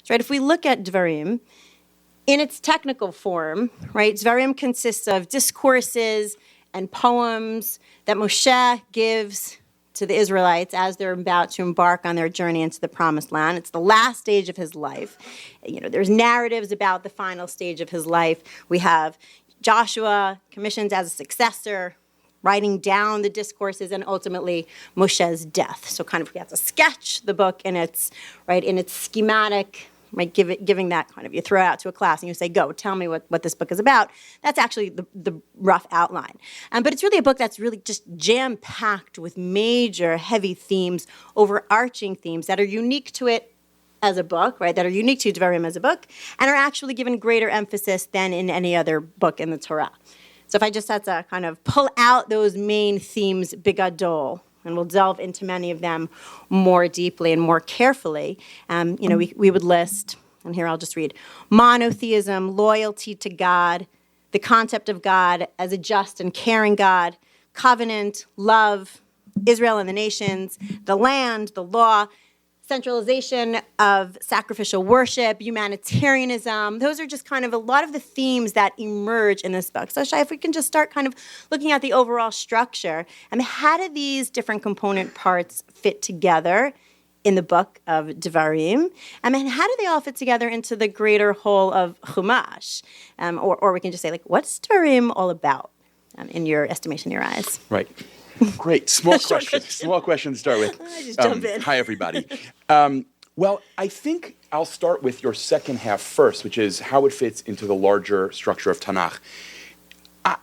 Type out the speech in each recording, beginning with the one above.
So, right, if we look at Dvarim, in its technical form, right, Dvarim consists of discourses and poems that Moshe gives to the Israelites as they're about to embark on their journey into the Promised Land. It's the last stage of his life. There's narratives about the final stage of his life. We have Joshua commissioned as a successor, writing down the discourses, and ultimately Moshe's death. So kind of we have to sketch the book in its schematic, right, giving that kind of, you throw it out to a class and you say, go, tell me what this book is about. That's actually the rough outline. But it's really a book that's really just jam-packed with major, heavy themes, overarching themes that are unique to it as a book, right, that are unique to Devarim as a book, and are actually given greater emphasis than in any other book in the Torah. So if I just had to kind of pull out those main themes, bigadol, and we'll delve into many of them more deeply and more carefully, we would list, and here I'll just read, monotheism, loyalty to God, the concept of God as a just and caring God, covenant, love, Israel and the nations, the land, the law, centralization of sacrificial worship, humanitarianism. Those are just kind of a lot of the themes that emerge in this book. So Shai, if we can just start kind of looking at the overall structure, how do these different component parts fit together in the book of Devarim? How do they all fit together into the greater whole of Chumash? Or we can just say, what's Devarim all about, in your estimation, in your eyes? Right. Great. Small question to start with. Just jump in. Hi, everybody. Well, I think I'll start with your second half first, which is how it fits into the larger structure of Tanakh.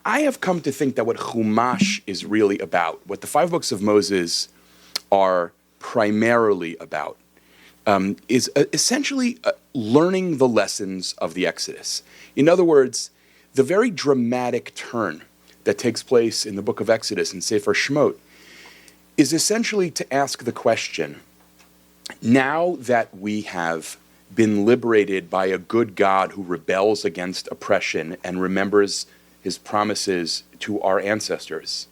I have come to think that what Chumash is really about, what the 5 books of Moses are primarily about, is essentially learning the lessons of the Exodus. In other words, the very dramatic turn that takes place in the book of Exodus and Sefer Shemot is essentially to ask the question, now that we have been liberated by a good God who rebels against oppression and remembers his promises to our ancestors,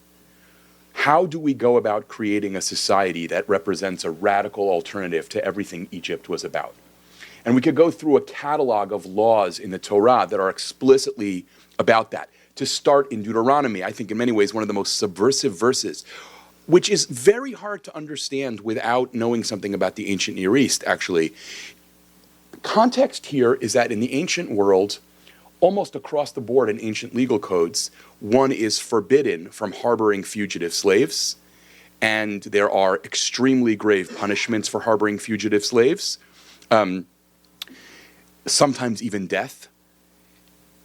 how do we go about creating a society that represents a radical alternative to everything Egypt was about? And we could go through a catalog of laws in the Torah that are explicitly about that. To start in Deuteronomy, I think in many ways one of the most subversive verses, which is very hard to understand without knowing something about the ancient Near East, actually. Context here is that in the ancient world, almost across the board in ancient legal codes, one is forbidden from harboring fugitive slaves, and there are extremely grave punishments for harboring fugitive slaves, sometimes even death.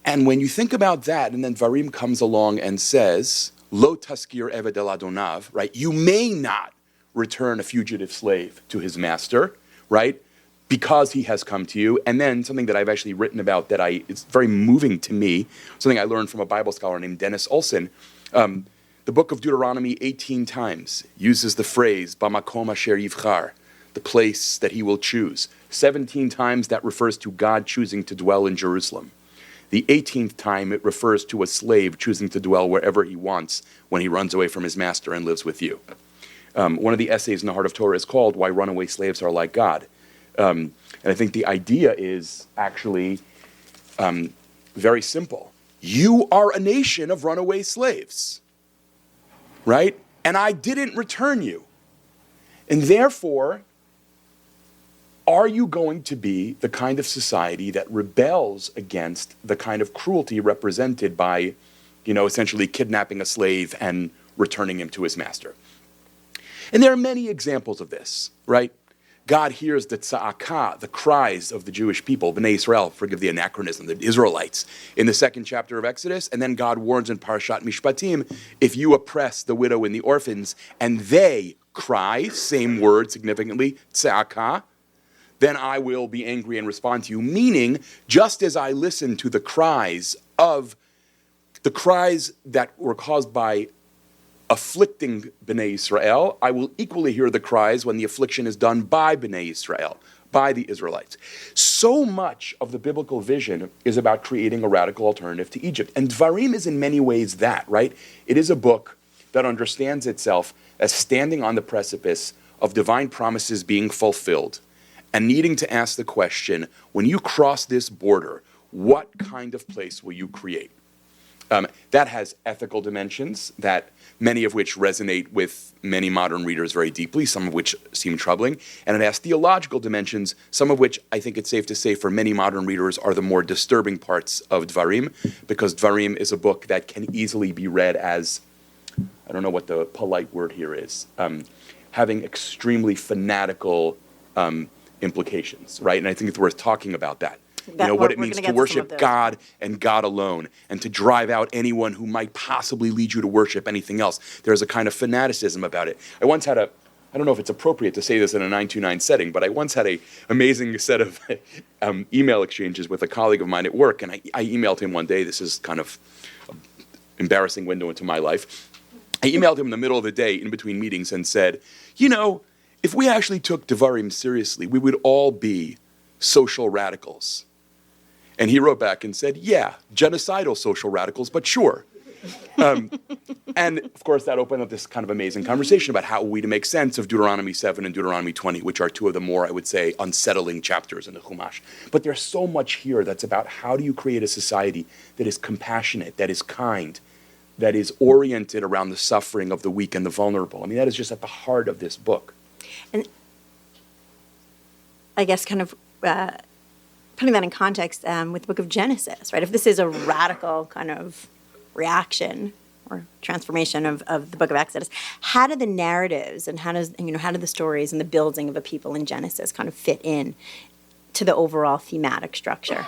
And when you think about that, and then Dvarim comes along and says, Lo taskir eved el adonav, right? You may not return a fugitive slave to his master, right? Because he has come to you. And then something that I've actually written about that it's very moving to me, something I learned from a Bible scholar named Dennis Olson. The book of Deuteronomy 18 times uses the phrase, Bamakom asher yivchar, the place that he will choose. 17 times that refers to God choosing to dwell in Jerusalem. The 18th time, it refers to a slave choosing to dwell wherever he wants when he runs away from his master and lives with you. One of the essays in the Heart of Torah is called Why Runaway Slaves Are Like God. And I think the idea is actually very simple. You are a nation of runaway slaves, right? And I didn't return you. And therefore, are you going to be the kind of society that rebels against the kind of cruelty represented by, essentially kidnapping a slave and returning him to his master? And there are many examples of this, right? God hears the tza'akah, the cries of the Jewish people, Bnei Israel, forgive the anachronism, the Israelites, in the 2nd chapter of Exodus, and then God warns in Parashat Mishpatim, if you oppress the widow and the orphans, and they cry, same word significantly, tza'akah, then I will be angry and respond to you. Meaning, just as I listen to the cries that were caused by afflicting Bnei Israel, I will equally hear the cries when the affliction is done by Bnei Israel, by the Israelites. So much of the biblical vision is about creating a radical alternative to Egypt. And Dvarim is in many ways that, right? It is a book that understands itself as standing on the precipice of divine promises being fulfilled, and needing to ask the question, when you cross this border, what kind of place will you create? That has ethical dimensions, that many of which resonate with many modern readers very deeply, some of which seem troubling. And it has theological dimensions, some of which I think it's safe to say for many modern readers are the more disturbing parts of Dvarim, because Dvarim is a book that can easily be read as, I don't know what the polite word here is, having extremely fanatical implications, right? And I think it's worth talking about that. What it means to worship God and God alone, and to drive out anyone who might possibly lead you to worship anything else. There's a kind of fanaticism about it. I once had I don't know if it's appropriate to say this in a 929 setting, but I once had an amazing set of email exchanges with a colleague of mine at work, and I emailed him one day. This is kind of an embarrassing window into my life. I emailed him in the middle of the day in between meetings and said, if we actually took Devarim seriously, we would all be social radicals. And he wrote back and said, yeah, genocidal social radicals, but sure. And of course, that opened up this kind of amazing conversation about how we to make sense of Deuteronomy 7 and Deuteronomy 20, which are two of the more, I would say, unsettling chapters in the Chumash. But there's so much here that's about how do you create a society that is compassionate, that is kind, that is oriented around the suffering of the weak and the vulnerable. I mean, that is just at the heart of this book. And I guess kind of putting that in context with the book of Genesis, right? If this is a radical kind of reaction or transformation of the book of Exodus, how do the narratives and how do the stories and the building of a people in Genesis kind of fit in to the overall thematic structure?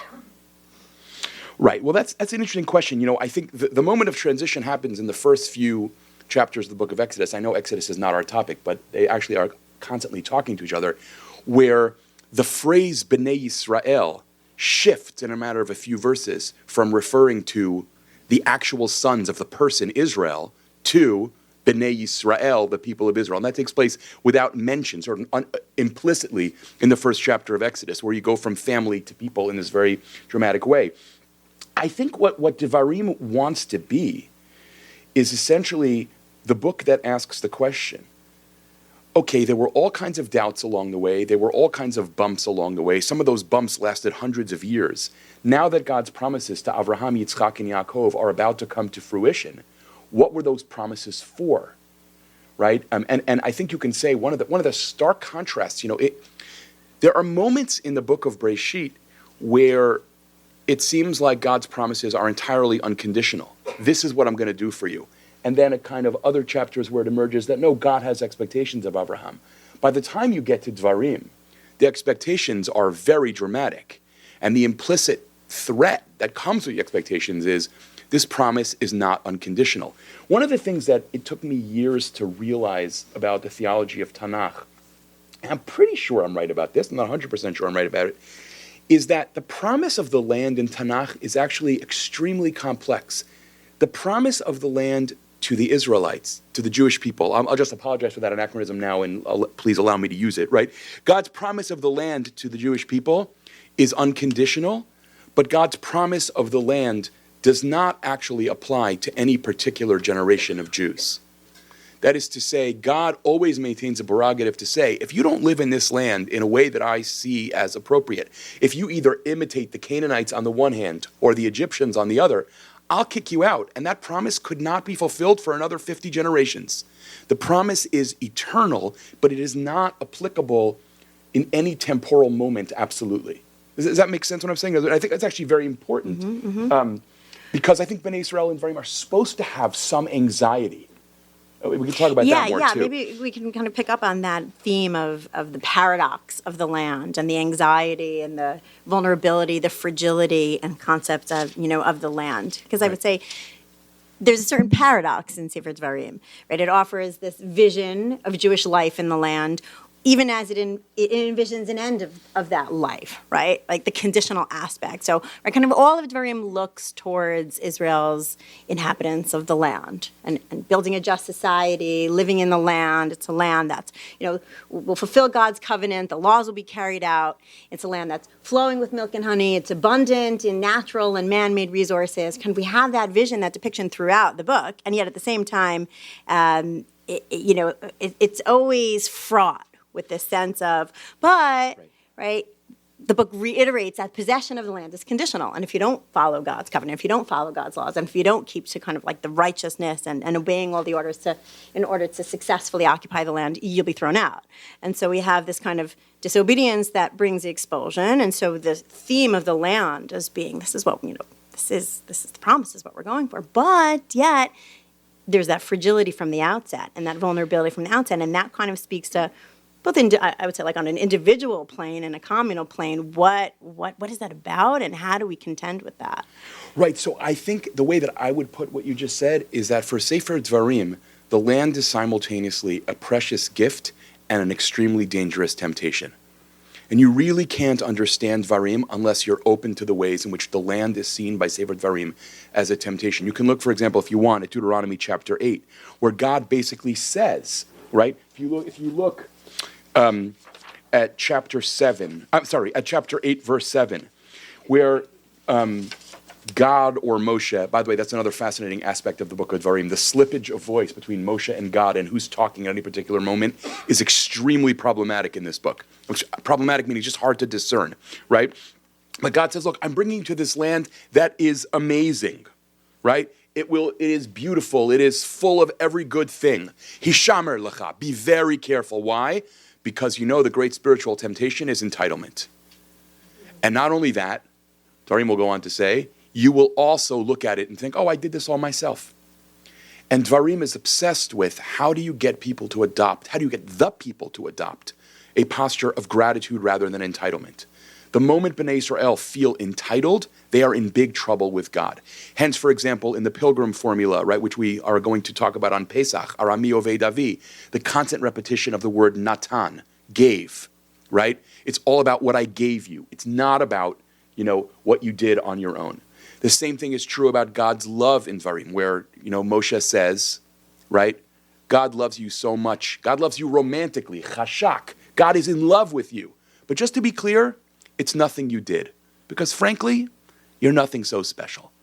Right. Well, that's an interesting question. I think the moment of transition happens in the first few chapters of the book of Exodus. I know Exodus is not our topic, but they actually are constantly talking to each other, where the phrase B'nai Yisrael shifts in a matter of a few verses from referring to the actual sons of the person Israel to B'nai Yisrael, the people of Israel. And that takes place without mention, sort of implicitly in the first chapter of Exodus, where you go from family to people in this very dramatic way. I think what Devarim wants to be is essentially the book that asks the question, okay, there were all kinds of doubts along the way. There were all kinds of bumps along the way. Some of those bumps lasted hundreds of years. Now that God's promises to Avraham, Yitzchak, and Yaakov are about to come to fruition, what were those promises for, right? And I think you can say one of the stark contrasts, there are moments in the book of Breshit where it seems like God's promises are entirely unconditional. This is what I'm going to do for you. And then a kind of other chapters where it emerges that, no, God has expectations of Abraham. By the time you get to Dvarim, the expectations are very dramatic. And the implicit threat that comes with the expectations is this promise is not unconditional. One of the things that it took me years to realize about the theology of Tanakh, and I'm pretty sure I'm right about this, I'm not 100% sure I'm right about it, is that the promise of the land in Tanakh is actually extremely complex. The promise of the land to the Israelites, to the Jewish people, I'll just apologize for that anachronism now and please allow me to use it, right? God's promise of the land to the Jewish people is unconditional, but God's promise of the land does not actually apply to any particular generation of Jews. That is to say, God always maintains a prerogative to say, if you don't live in this land in a way that I see as appropriate, if you either imitate the Canaanites on the one hand or the Egyptians on the other, I'll kick you out. And that promise could not be fulfilled for another 50 generations. The promise is eternal, but it is not applicable in any temporal moment, absolutely. Does that make sense what I'm saying? I think that's actually very important. Because I think Bnei Israel and Dvarim are supposed to have some anxiety. We can talk about that more too. Maybe we can kind of pick up on that theme of the paradox of the land and the anxiety and the vulnerability, the fragility and concepts of the land. Because I would say there's a certain paradox in Sefer Dvarim, right? It offers this vision of Jewish life in the land, even as it envisions an end of that life, right? Like the conditional aspect. So kind of all of Dvarim looks towards Israel's inhabitants of the land and building a just society, living in the land. It's a land that's, will fulfill God's covenant. The laws will be carried out. It's a land that's flowing with milk and honey. It's abundant in natural and man-made resources. Kind of we have that vision, that depiction throughout the book. And yet at the same time, it's always fraught with this sense of, but, right, the book reiterates that possession of the land is conditional. And if you don't follow God's covenant, if you don't follow God's laws, and if you don't keep to kind of like the righteousness and obeying all the orders in order to successfully occupy the land, you'll be thrown out. And so we have this kind of disobedience that brings the expulsion. And so the theme of the land as being, this is what, this is the promise, is what we're going for. But yet, there's that fragility from the outset and that vulnerability from the outset. And that kind of speaks to both, I would say, like on an individual plane and a communal plane, what is that about, and how do we contend with that? Right. So I think the way that I would put what you just said is that for Sefer Dvarim, the land is simultaneously a precious gift and an extremely dangerous temptation. And you really can't understand Dvarim unless you're open to the ways in which the land is seen by Sefer Dvarim as a temptation. You can look, for example, if you want, at Deuteronomy chapter 8, where God basically says, right, if you look at chapter 8, verse 7, where God or Moshe, by the way, that's another fascinating aspect of the book of Dvarim, the slippage of voice between Moshe and God and who's talking at any particular moment is extremely problematic in this book. Which, problematic meaning just hard to discern, right? But God says, look, I'm bringing you to this land that is amazing, right? It is beautiful. It is full of every good thing. Hishamer lecha, be very careful. Why? Because the great spiritual temptation is entitlement. And not only that, Dvarim will go on to say, you will also look at it and think, oh, I did this all myself. And Dvarim is obsessed with how do you get people to adopt, how do you get the people to adopt a posture of gratitude rather than entitlement. The moment Bnei Israel feel entitled, they are in big trouble with God. Hence, for example, in the pilgrim formula, right, which we are going to talk about on Pesach, Arami Oved Avi, the constant repetition of the word natan, gave, right? It's all about what I gave you. It's not about, what you did on your own. The same thing is true about God's love in Dvarim, where, Moshe says, right, God loves you so much. God loves you romantically, chashak. God is in love with you. But just to be clear, it's nothing you did. Because frankly, you're nothing so special,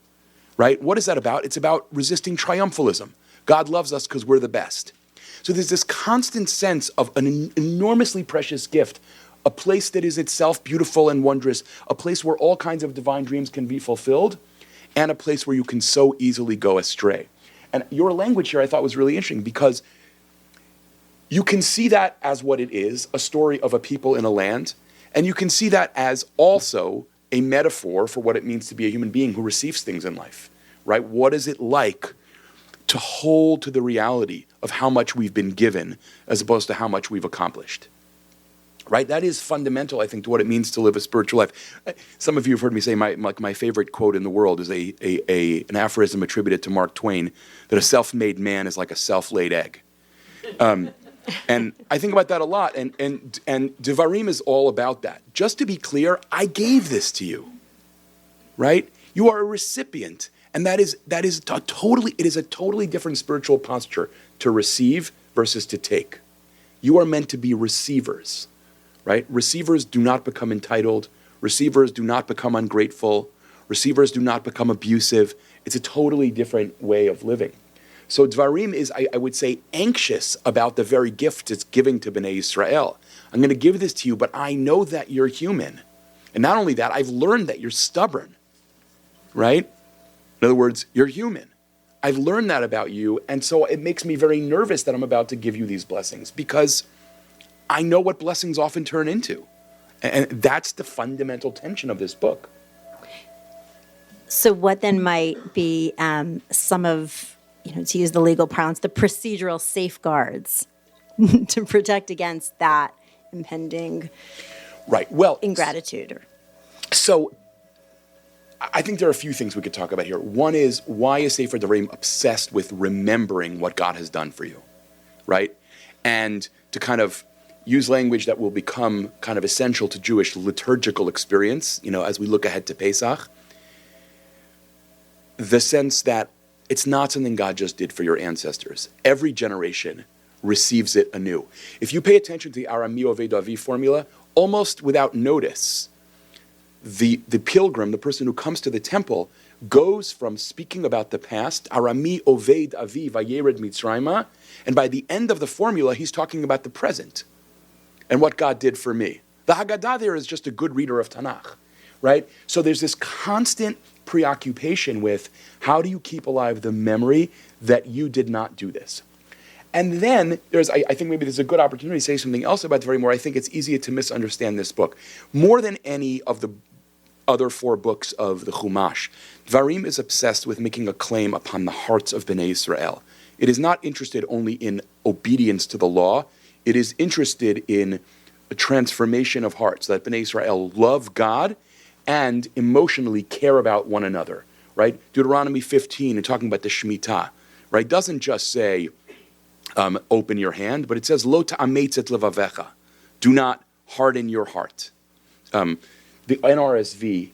right? What is that about? It's about resisting triumphalism. God loves us because we're the best. So there's this constant sense of an enormously precious gift, a place that is itself beautiful and wondrous, a place where all kinds of divine dreams can be fulfilled, and a place where you can so easily go astray. And your language here I thought was really interesting because you can see that as what it is, a story of a people in a land, and you can see that as also a metaphor for what it means to be a human being who receives things in life, right? What is it like to hold to the reality of how much we've been given as opposed to how much we've accomplished, right? That is fundamental, I think, to what it means to live a spiritual life. Some of you have heard me say my favorite quote in the world is an aphorism attributed to Mark Twain, that a self-made man is like a self-laid egg. And I think about that a lot, and Devarim is all about that. Just to be clear, I gave this to you, right? You are a recipient, and it is a totally different spiritual posture to receive versus to take. You are meant to be receivers, right? Receivers do not become entitled. Receivers do not become ungrateful. Receivers do not become abusive. It's a totally different way of living. So Dvarim is, I would say, anxious about the very gift it's giving to Bnei Israel. I'm going to give this to you, but I know that you're human. And not only that, I've learned that you're stubborn, right? In other words, you're human. I've learned that about you, and so it makes me very nervous that I'm about to give you these blessings because I know what blessings often turn into. And that's the fundamental tension of this book. So what then might be some of, to use the legal parlance, the procedural safeguards to protect against that impending ingratitude? So I think there are a few things we could talk about here. One is, why is Sefer Devarim obsessed with remembering what God has done for you, right? And to kind of use language that will become kind of essential to Jewish liturgical experience, as we look ahead to Pesach, the sense that it's not something God just did for your ancestors. Every generation receives it anew. If you pay attention to the Arami Oved Avi formula, almost without notice, the pilgrim, the person who comes to the temple, goes from speaking about the past, Arami Oved Avi Vayered Mitzrayma, and by the end of the formula, he's talking about the present and what God did for me. The Haggadah there is just a good reader of Tanakh, right? So there's this constant preoccupation with how do you keep alive the memory that you did not do this? And then there's, I think maybe there's a good opportunity to say something else about Dvarim where I think it's easier to misunderstand this book. More than any of the other 4 books of the Chumash, Dvarim is obsessed with making a claim upon the hearts of Bnei Israel. It is not interested only in obedience to the law, it is interested in a transformation of hearts, that Bnei Israel love God and emotionally care about one another, right? Deuteronomy 15, and talking about the Shemitah, right, doesn't just say, open your hand, but it says, Lo ta'ametz et levavecha. Do not harden your heart. The NRSV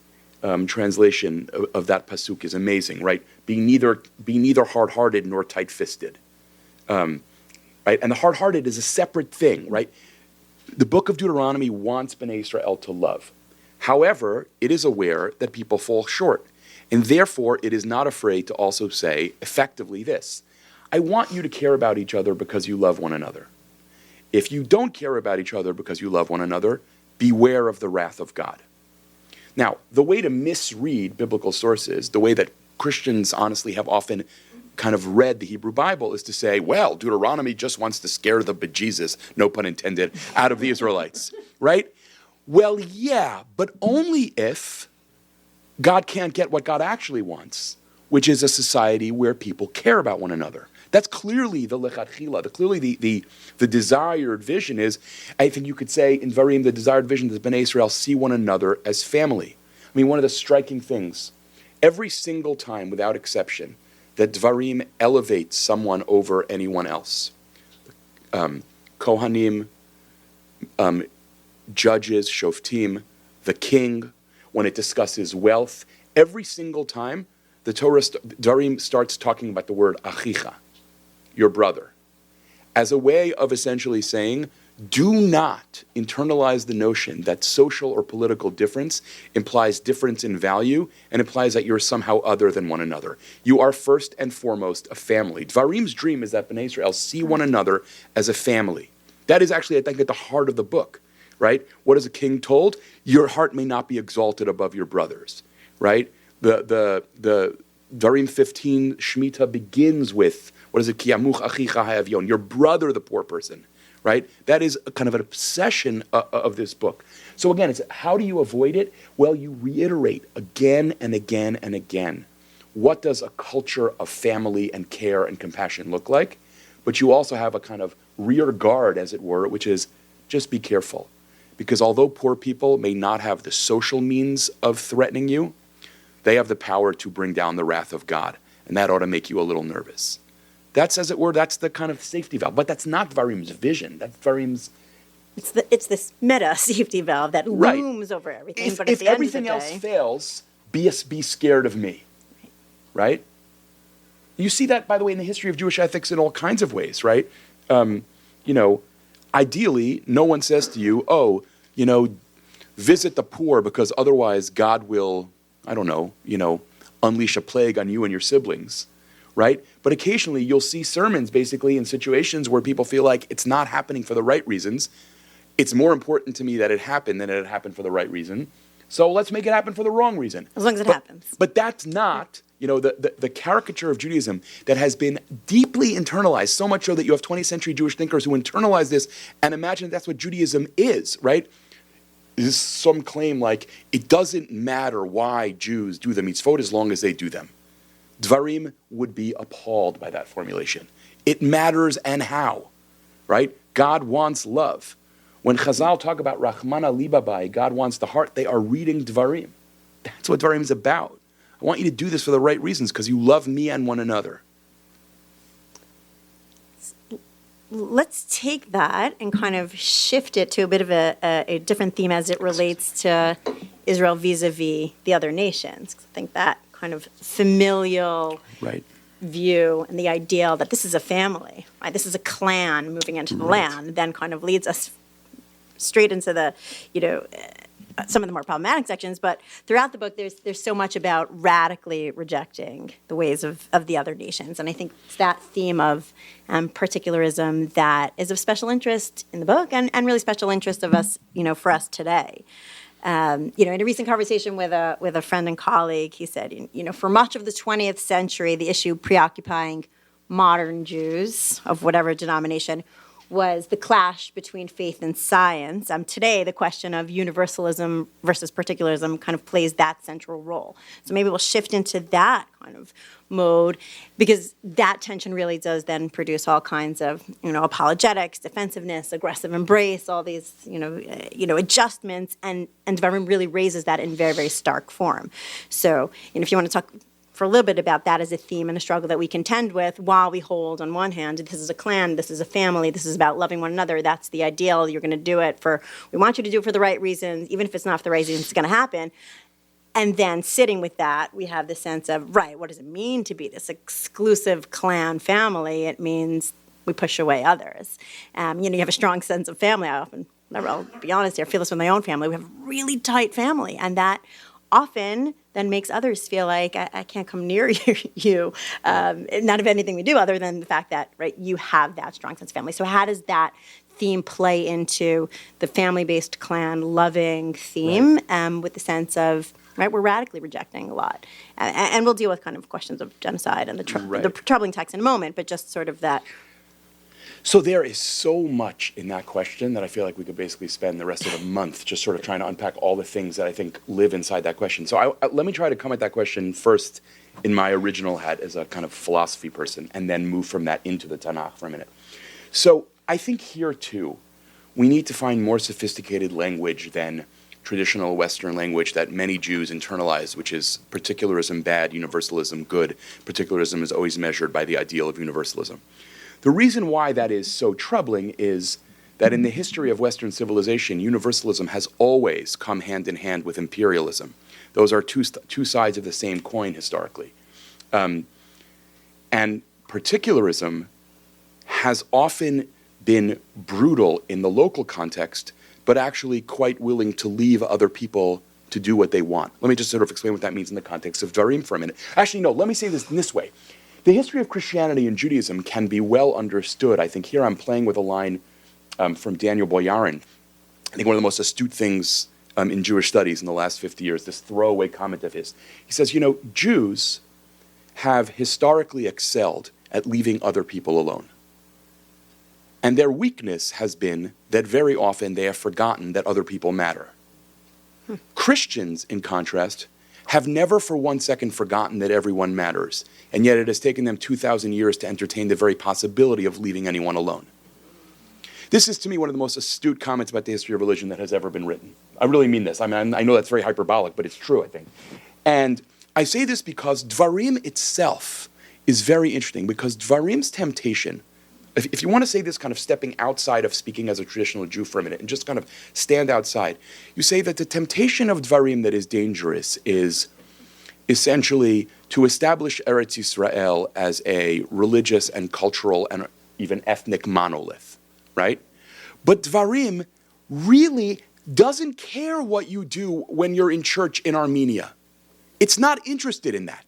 translation of that pasuk is amazing, right? Be neither hard-hearted nor tight-fisted. Right? And the hard-hearted is a separate thing, right? The book of Deuteronomy wants Bnei Israel to love. However, it is aware that people fall short. And therefore, it is not afraid to also say effectively this: I want you to care about each other because you love one another. If you don't care about each other because you love one another, beware of the wrath of God. Now, the way to misread biblical sources, the way that Christians honestly have often kind of read the Hebrew Bible, is to say, well, Deuteronomy just wants to scare the bejesus, no pun intended, out of the Israelites, right? Well, yeah, but only if God can't get what God actually wants, which is a society where people care about one another. That's clearly the lechatchila, clearly the desired vision is, I think you could say in Dvarim, the desired vision that Bnei Israel see one another as family. I mean, one of the striking things, every single time, without exception, that Dvarim elevates someone over anyone else, Kohanim, judges, shoftim, the king, when it discusses wealth, every single time, the Torah, Dvarim starts talking about the word achicha, your brother, as a way of essentially saying, do not internalize the notion that social or political difference implies difference in value and implies that you're somehow other than one another. You are first and foremost a family. Dvarim's dream is that Bnei Israel see one another as a family. That is actually, I think, at the heart of the book, right? What is a king told? Your heart may not be exalted above your brothers, right? The Dvarim 15 Shemitah begins with, what is it? Ki yamuch achicha ha'avion, your brother, the poor person, right? That is a kind of an obsession of this book. So again, it's how do you avoid it? Well, you reiterate again and again and again. What does a culture of family and care and compassion look like? But you also have a kind of rear guard, as it were, which is just be careful. Because although poor people may not have the social means of threatening you, they have the power to bring down the wrath of God. And that ought to make you a little nervous. That's, as it were, that's the kind of safety valve. But that's not Dvarim's vision. That's Dvarim's... It's this meta safety valve that looms over everything. If, but at if the end everything of the else day, fails, be scared of me. Right? You see that, by the way, in the history of Jewish ethics in all kinds of ways, right? Ideally, no one says to you, visit the poor because otherwise God will, unleash a plague on you and your siblings, right? But occasionally you'll see sermons basically in situations where people feel like it's not happening for the right reasons. It's more important to me that it happened than that it happened for the right reason. So let's make it happen for the wrong reason. as long as it happens. But that's not, the caricature of Judaism that has been deeply internalized, so much so that you have 20th century Jewish thinkers who internalize this and imagine that's what Judaism is, right? There's some claim like, it doesn't matter why Jews do the mitzvot as long as they do them. Dvarim would be appalled by that formulation. It matters and how, right? God wants love. When Chazal talk about Rachmana Libabai, God wants the heart, they are reading Dvarim. That's what Dvarim is about. I want you to do this for the right reasons because you love me and one another. Let's take that and kind of shift it to a bit of a different theme as it relates to Israel vis-a-vis the other nations. I think that kind of familial view and the ideal that this is a family, right? This is a clan moving into the land, then kind of leads us straight into the, some of the more problematic sections, but throughout the book, there's so much about radically rejecting the ways of the other nations. And I think it's that theme of particularism that is of special interest in the book and really special interest of us, for us today. In a recent conversation with a friend and colleague, he said, for much of the 20th century, the issue preoccupying modern Jews of whatever denomination was the clash between faith and science. Today, the question of universalism versus particularism kind of plays that central role. So maybe we'll shift into that kind of mode, because that tension really does then produce all kinds of, apologetics, defensiveness, aggressive embrace, all these, adjustments, and Dvarim really raises that in very, very stark form. So, if you want to talk for a little bit about that as a theme and a struggle that we contend with, while we hold, on one hand, this is a clan, this is a family, this is about loving one another, that's the ideal, you're going to do it we want you to do it for the right reasons, even if it's not for the right reasons, it's going to happen. And then sitting with that, we have the sense of, right, what does it mean to be this exclusive clan family? It means we push away others. You have a strong sense of family. I'll be honest here, I feel this with my own family. We have a really tight family, and that often then makes others feel like I can't come near you, not of anything we do other than the fact that, right, you have that strong sense of family. So how does that theme play into the family-based clan loving theme, with the sense of, right, we're radically rejecting a lot. And we'll deal with kind of questions of genocide and the troubling text in a moment, but just sort of that. So there is so much in that question that I feel like we could basically spend the rest of the month just sort of trying to unpack all the things that I think live inside that question. So let me try to come at that question first in my original hat as a kind of philosophy person, and then move from that into the Tanakh for a minute. So I think here too, we need to find more sophisticated language than traditional Western language that many Jews internalize, which is particularism bad, universalism good. Particularism is always measured by the ideal of universalism. The reason why that is so troubling is that in the history of Western civilization, universalism has always come hand in hand with imperialism. Those are two sides of the same coin historically. And particularism has often been brutal in the local context, but actually quite willing to leave other people to do what they want. Let me just sort of explain what that means in the context of Dvarim for a minute. Actually, no, let me say this in this way. The history of Christianity and Judaism can be well understood. I think here I'm playing with a line from Daniel Boyarin. I think one of the most astute things in Jewish studies in the last 50 years, this throwaway comment of his. He says, Jews have historically excelled at leaving other people alone. And their weakness has been that very often they have forgotten that other people matter. Christians, in contrast, have never for 1 second forgotten that everyone matters, and yet it has taken them 2,000 years to entertain the very possibility of leaving anyone alone. This is, to me, one of the most astute comments about the history of religion that has ever been written. I really mean this. I know that's very hyperbolic, but it's true, I think. And I say this because Dvarim itself is very interesting, because Dvarim's temptation, if you want to say this kind of stepping outside of speaking as a traditional Jew for a minute and just kind of stand outside, you say that the temptation of Dvarim that is dangerous is essentially to establish Eretz Yisrael as a religious and cultural and even ethnic monolith, right? But Dvarim really doesn't care what you do when you're in church in Armenia. It's not interested in that.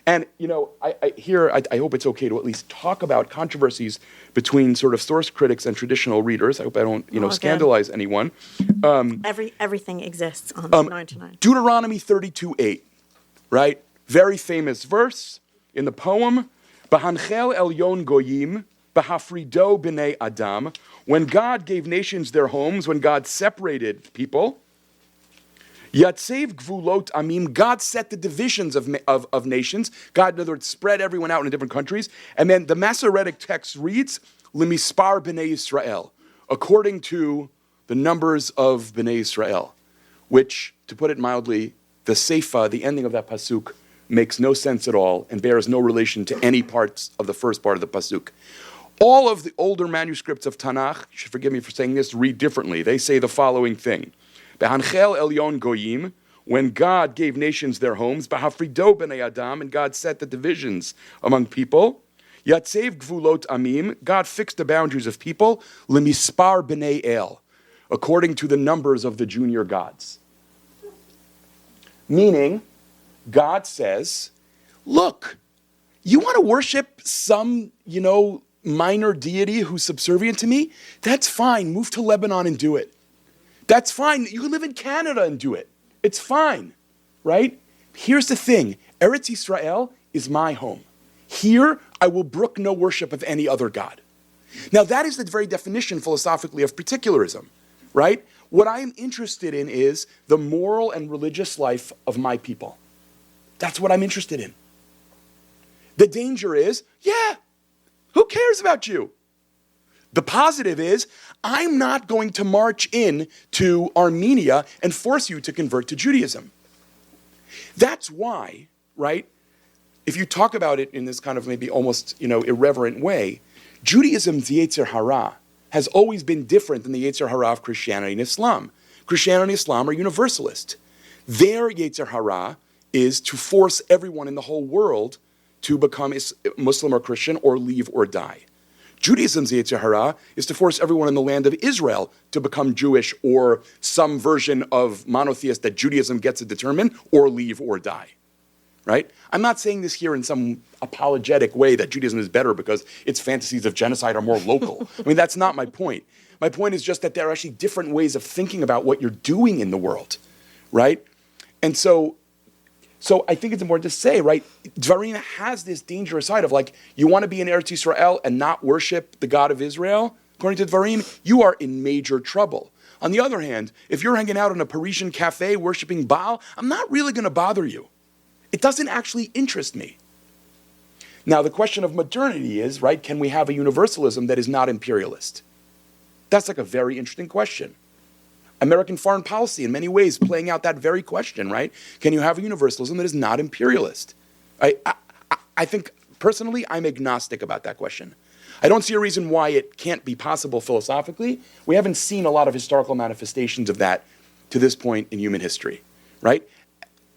And, I hope it's okay to at least talk about controversies between sort of source critics and traditional readers. I hope I don't, scandalize anyone. Everything exists on 99. Deuteronomy 32:8, right? Very famous verse in the poem, B'hanchel elyon goyim, b'hafrido b'nei adam. When God gave nations their homes, when God separated people, Yatsev gvulot amim, God set the divisions of nations. God, in other words, spread everyone out in different countries. And then the Masoretic text reads, Lemispar b'nei Yisrael, according to the numbers of b'nei Yisrael, which, to put it mildly, the Seifa, the ending of that pasuk, makes no sense at all and bears no relation to any parts of the first part of the pasuk. All of the older manuscripts of Tanakh, you should forgive me for saying this, read differently. They say the following thing. Behanchel elyon goyim, when God gave nations their homes, b'hafrido b'nei adam, and God set the divisions among people. Yatsev gvulot amim, God fixed the boundaries of people. Lemispar b'nei el, according to the numbers of the junior gods. Meaning, God says, look, you want to worship some, minor deity who's subservient to me? That's fine. Move to Lebanon and do it. That's fine. You can live in Canada and do it. It's fine, right? Here's the thing. Eretz Yisrael is my home. Here, I will brook no worship of any other God. Now, that is the very definition philosophically of particularism, right? What I am interested in is the moral and religious life of my people. That's what I'm interested in. The danger is, who cares about you? The positive is, I'm not going to march in to Armenia and force you to convert to Judaism. That's why, right, if you talk about it in this kind of maybe almost, irreverent way, Judaism's Yetzer Hara has always been different than the Yetzer Hara of Christianity and Islam. Christianity and Islam are universalist. Their Yetzer Hara is to force everyone in the whole world to become Muslim or Christian or leave or die. Judaism's Yetzer Hara is to force everyone in the land of Israel to become Jewish or some version of monotheist that Judaism gets to determine or leave or die. Right? I'm not saying this here in some apologetic way that Judaism is better because its fantasies of genocide are more local. I mean, that's not my point. My point is just that there are actually different ways of thinking about what you're doing in the world, right? And so I think it's important to say, right, Dvarim has this dangerous side of like, you want to be in Eretz Yisrael and not worship the God of Israel, according to Dvarim, you are in major trouble. On the other hand, if you're hanging out in a Parisian cafe worshiping Baal, I'm not really going to bother you. It doesn't actually interest me. Now, the question of modernity is, right, can we have a universalism that is not imperialist? That's like a very interesting question. American foreign policy, in many ways, playing out that very question, right? Can you have a universalism that is not imperialist? I think, personally, I'm agnostic about that question. I don't see a reason why it can't be possible philosophically. We haven't seen a lot of historical manifestations of that to this point in human history, right?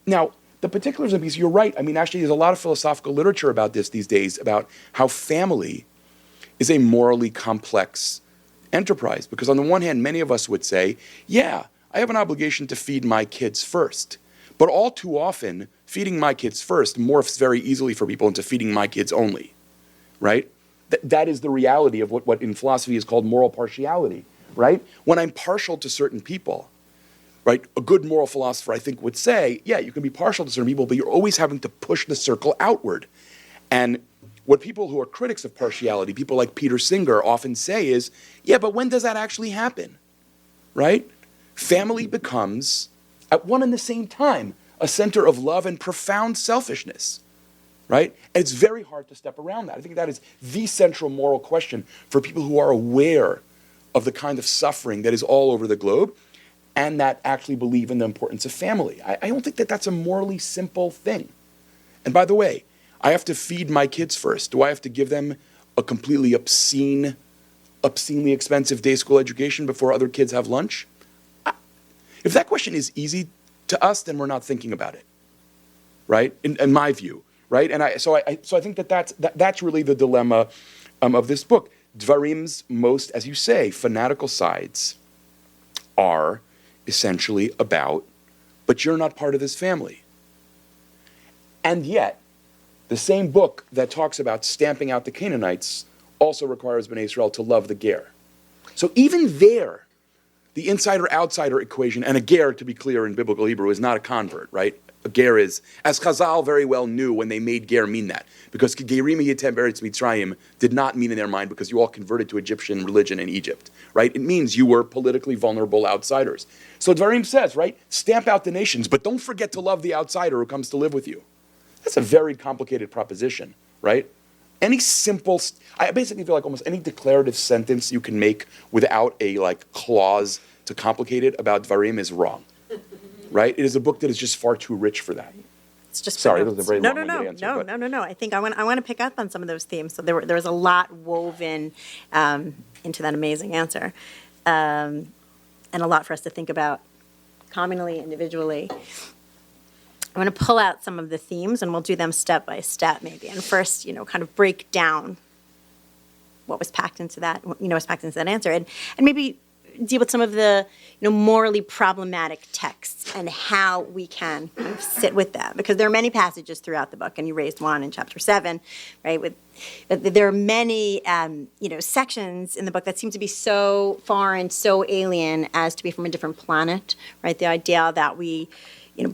Now, the particulars of these, you're right. I mean, actually, there's a lot of philosophical literature about this these days, about how family is a morally complex enterprise. Because on the one hand, many of us would say, yeah, I have an obligation to feed my kids first. But all too often, feeding my kids first morphs very easily for people into feeding my kids only, right? That is the reality of what in philosophy is called moral partiality, right? When I'm partial to certain people, right? A good moral philosopher, I think, would say, yeah, you can be partial to certain people, but you're always having to push the circle outward. And what people who are critics of partiality, people like Peter Singer, often say is, yeah, but when does that actually happen, right? Family becomes, at one and the same time, a center of love and profound selfishness, right? And it's very hard to step around that. I think that is the central moral question for people who are aware of the kind of suffering that is all over the globe, and that actually believe in the importance of family. I don't think that that's a morally simple thing. And by the way, I have to feed my kids first. Do I have to give them a completely obscenely expensive day school education before other kids have lunch? If that question is easy to us, then we're not thinking about it, right? In my view, right? And so I think that's really the dilemma of this book. Dvarim's most, as you say, fanatical sides are essentially about, but you're not part of this family. And yet, the same book that talks about stamping out the Canaanites also requires Bnei Israel to love the ger. So even there, the insider-outsider equation, and a ger, to be clear in biblical Hebrew, is not a convert, right? A ger is, as Chazal very well knew when they made ger mean that, because gerim yitem beretz Mitzrayim did not mean in their mind because you all converted to Egyptian religion in Egypt, right? It means you were politically vulnerable outsiders. So Dvarim says, right, stamp out the nations, but don't forget to love the outsider who comes to live with you. That's a very complicated proposition, right? Any simple, I basically feel like almost any declarative sentence you can make without a clause to complicate it about Dvarim is wrong, right? It is a book that is just far too rich for that. It's just sorry, that was a very long-winded answer. No. I think I want to pick up on some of those themes. So there was a lot woven into that amazing answer, and a lot for us to think about communally, individually. I'm going to pull out some of the themes, and we'll do them step by step, maybe. And first, kind of break down what was packed into that, answer, and maybe deal with some of the morally problematic texts and how we can kind of sit with them, because there are many passages throughout the book, and you raised one in chapter 7, right? There are many sections in the book that seem to be so foreign, so alien as to be from a different planet, right? The idea that we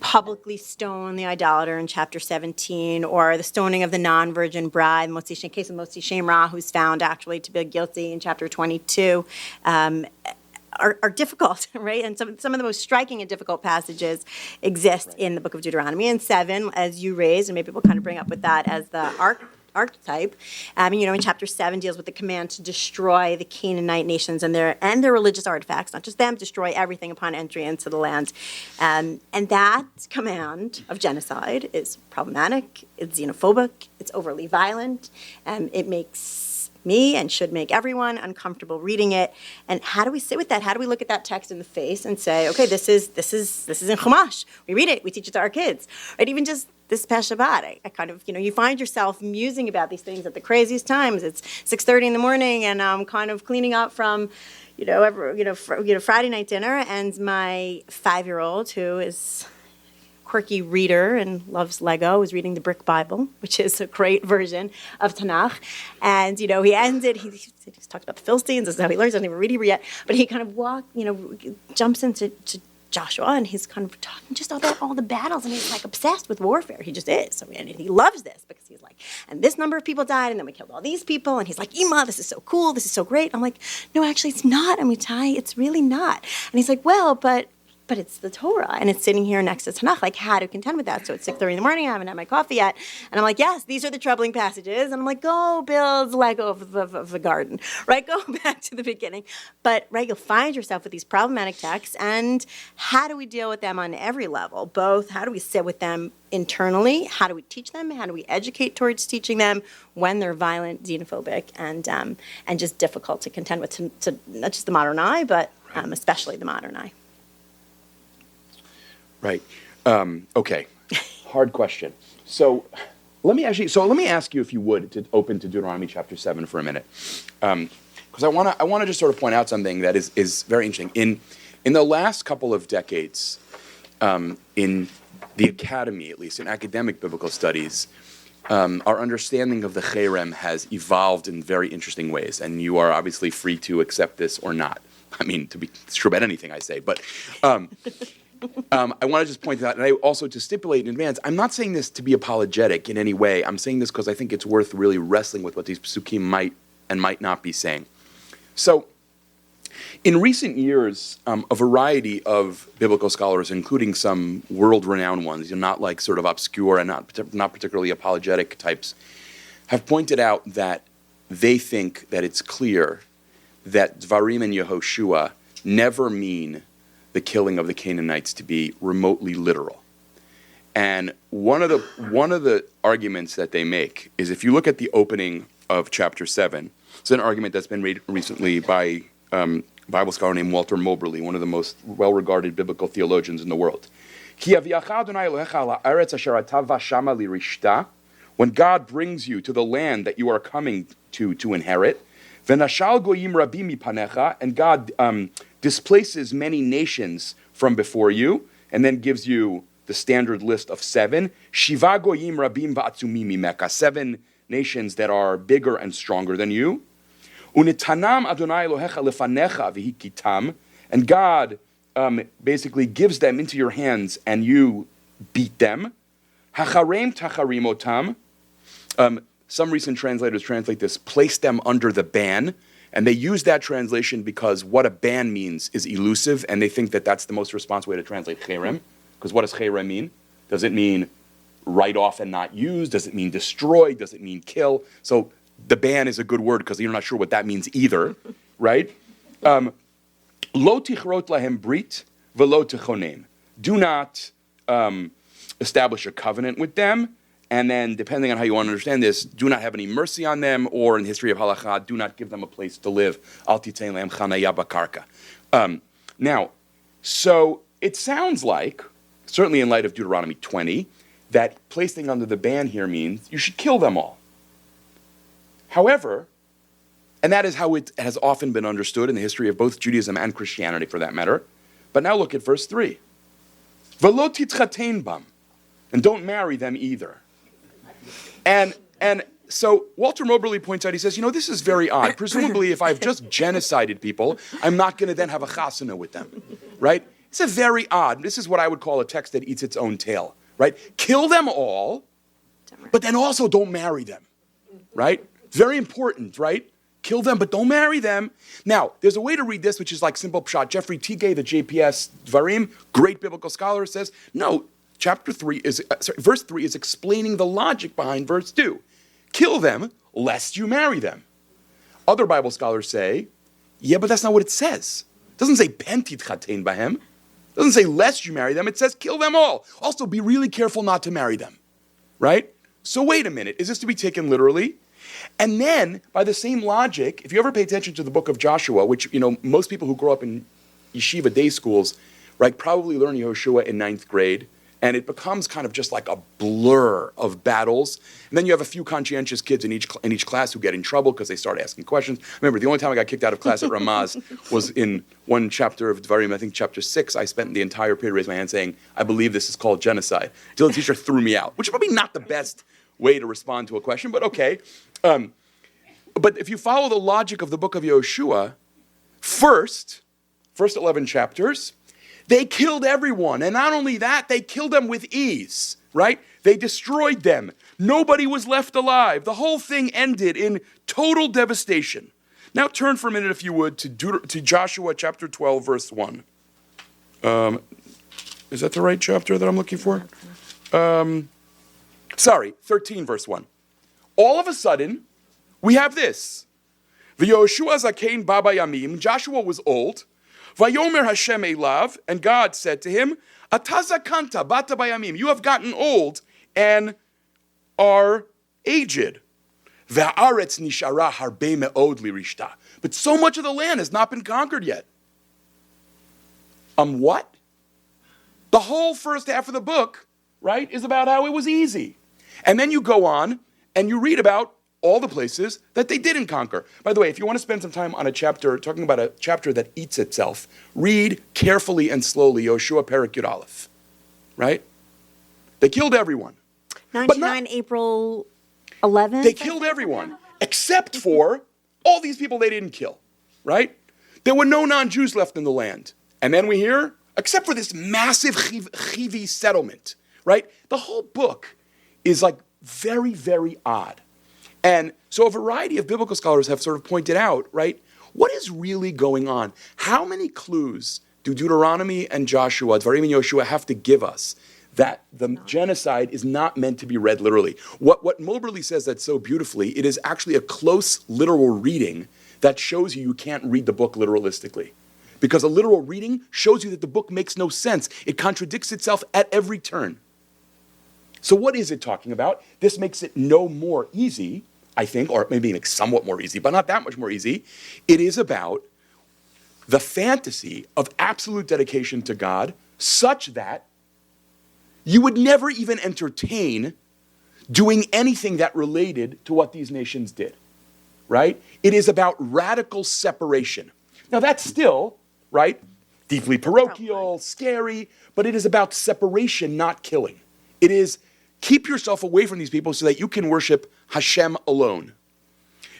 publicly stone the idolater in chapter 17, or the stoning of the non-virgin bride, in the case of Motzi Shemra, who's found actually to be guilty in chapter 22, are difficult, right? And some of the most striking and difficult passages exist in the book of Deuteronomy. And 7, as you raised, and maybe we'll kind of bring up with that as the archetype, in chapter 7 deals with the command to destroy the Canaanite nations and their religious artifacts, not just them, destroy everything upon entry into the land. And that command of genocide is problematic, it's xenophobic, it's overly violent, it makes me and should make everyone uncomfortable reading it. And how do we sit with that? How do we look at that text in the face and say, okay, this is in Chumash. We read it, we teach it to our kids. Right? Even just this past Shabbat, I kind of, you find yourself musing about these things at the craziest times. It's 6:30 in the morning, and I'm kind of cleaning up from, Friday night dinner, and my 5-year-old, who is quirky reader and loves Lego, is reading the Brick Bible, which is a great version of Tanakh. And, he ended, he's talked about the Philistines, this is how he learns, doesn't even read Hebrew yet, but he kind of jumps into Joshua, and he's kind of talking just about all the battles, and he's like obsessed with warfare. He just is. And he loves this because he's like, and this number of people died, and then we killed all these people, and he's like, Ima, this is so cool, this is so great. I'm like, no, actually, it's not, Amitai, it's really not. And he's like, well, but it's the Torah, and it's sitting here next to Tanakh. Like, how to contend with that? So it's 6:30 in the morning, I haven't had my coffee yet, and I'm like, yes, these are the troubling passages, and I'm like, go build Lego of the garden, right? Go back to the beginning. But, right, you'll find yourself with these problematic texts, and how do we deal with them on every level? Both, how do we sit with them internally? How do we teach them? How do we educate towards teaching them when they're violent, xenophobic, and just difficult to contend with, to not just the modern eye, but especially the modern eye? Right. Okay. Hard question. So let me ask you, if you would, to open to Deuteronomy chapter 7 for a minute, because I want to just sort of point out something that is very interesting. In the last couple of decades, in the academy, at least in academic biblical studies, our understanding of the cherem has evolved in very interesting ways, and you are obviously free to accept this or not. I mean, to be true about anything I say, but. I want to just point that out, and I also to stipulate in advance, I'm not saying this to be apologetic in any way. I'm saying this because I think it's worth really wrestling with what these psukim might and might not be saying. So, in recent years, a variety of biblical scholars, including some world-renowned ones, not like sort of obscure and not particularly apologetic types, have pointed out that they think that it's clear that Dvarim and Yehoshua never mean the killing of the Canaanites to be remotely literal. And one of the arguments that they make is, if you look at the opening of chapter 7, it's an argument that's been made recently by a Bible scholar named Walter Moberly, one of the most well-regarded biblical theologians in the world. When God brings you to the land that you are coming to inherit, and God displaces many nations from before you, and then gives you the standard list of 7. 7 nations that are bigger and stronger than you. And God basically gives them into your hands, and you beat them. Some recent translators translate this, place them under the ban. And they use that translation because what a ban means is elusive, and they think that that's the most responsible way to translate cherem. Because what does cherem mean? Does it mean write off and not use? Does it mean destroy? Does it mean kill? So the ban is a good word because you're not sure what that means either, right? Lo tichrot lahem brit velo tichonem. Do not establish a covenant with them. And then, depending on how you want to understand this, do not have any mercy on them, or in the history of halacha, do not give them a place to live. Al titein lehem chanaya bakarka. Now, so it sounds like, certainly in light of Deuteronomy 20, that placing under the ban here means you should kill them all. However, And that is how it has often been understood in the history of both Judaism and Christianity, for that matter. But now look at verse 3. V'lo titchatein bam. And don't marry them either. And so Walter Moberly points out, he says, this is very odd. Presumably, if I've just genocided people, I'm not going to then have a chasana with them, right? It's a very odd. This is what I would call a text that eats its own tail, right? Kill them all, but then also don't marry them, right? Very important, right? Kill them, but don't marry them. Now, there's a way to read this, which is like simple pshat. Jeffrey Tigay, the JPS Dvarim, great biblical scholar, says, no, verse 3 is explaining the logic behind verse 2. Kill them, lest you marry them. Other Bible scholars say, yeah, but that's not what it says. It doesn't say pentit chatein bahem. It doesn't say lest you marry them. It says kill them all. Also, be really careful not to marry them, right? So wait a minute. Is this to be taken literally? And then, by the same logic, if you ever pay attention to the book of Joshua, which, most people who grow up in yeshiva day schools, right, probably learn Yehoshua in 9th grade, and it becomes kind of just like a blur of battles. And then you have a few conscientious kids in each class who get in trouble because they start asking questions. Remember, the only time I got kicked out of class at Ramaz was in one chapter of Dvarim, I think chapter 6. I spent the entire period raising my hand saying, I believe this is called genocide, until the teacher threw me out, which is probably not the best way to respond to a question, but okay. But if you follow the logic of the book of Yehoshua, first 11 chapters, they killed everyone. And not only that, they killed them with ease, right? They destroyed them. Nobody was left alive. The whole thing ended in total devastation. Now turn for a minute, if you would, to Joshua chapter 12, verse 1. Is that the right chapter that I'm looking for? 13, verse 1. All of a sudden, we have this. V'Yoshua zakein baba yamim. Joshua was old. Vayomer Hashem elav, and God said to him, Atazakanta bata bayamim. You have gotten old and are aged. Ve'aretz nishara harbe me'od lirishta. But so much of the land has not been conquered yet. What? The whole first half of the book, right, is about how it was easy. And then you go on and you read about all the places that they didn't conquer. By the way, if you want to spend some time on a chapter, talking about a chapter that eats itself, read carefully and slowly Yoshua Perek Yud Aleph, right? They killed everyone. 99 April 11th? They killed everyone, except for all these people they didn't kill, right? There were no non-Jews left in the land. And then we hear, except for this massive Chivi settlement, right? The whole book is like very, very odd. And so a variety of biblical scholars have sort of pointed out, right, what is really going on? How many clues do Deuteronomy and Joshua, Dvarim and Yoshua, have to give us that the genocide is not meant to be read literally? What Moberly says that so beautifully, it is actually a close literal reading that shows you can't read the book literalistically. Because a literal reading shows you that the book makes no sense. It contradicts itself at every turn. So what is it talking about? This makes it no more easy, I think, or maybe somewhat more easy, but not that much more easy. It is about the fantasy of absolute dedication to God such that you would never even entertain doing anything that related to what these nations did, right? It is about radical separation. Now that's still, right, deeply parochial, scary, but it is about separation, not killing. It is keep yourself away from these people so that you can worship Hashem alone.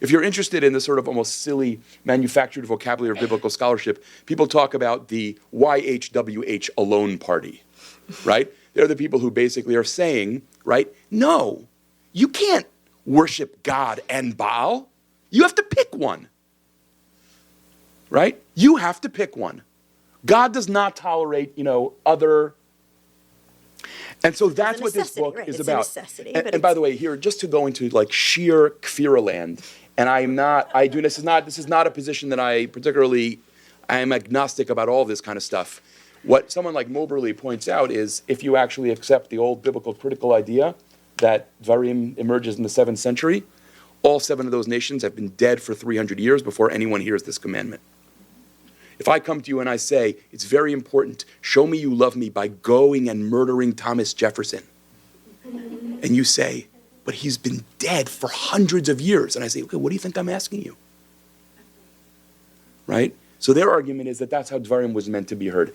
If you're interested in this sort of almost silly manufactured vocabulary of biblical scholarship, people talk about the YHWH alone party, right? They're the people who basically are saying, right, no, you can't worship God and Baal. You have to pick one, right? You have to pick one. God does not tolerate, other. And so that's what this book is about. And by the way, here, just to go into like sheer kfira land, and this is not a position that I am agnostic about all this kind of stuff. What someone like Moberly points out is if you actually accept the old biblical critical idea that Dvarim emerges in the 7th century, all 7 of those nations have been dead for 300 years before anyone hears this commandment. If I come to you and I say, it's very important, show me you love me by going and murdering Thomas Jefferson. And you say, but he's been dead for hundreds of years. And I say, okay, what do you think I'm asking you? right? So their argument is that that's how Dvarim was meant to be heard.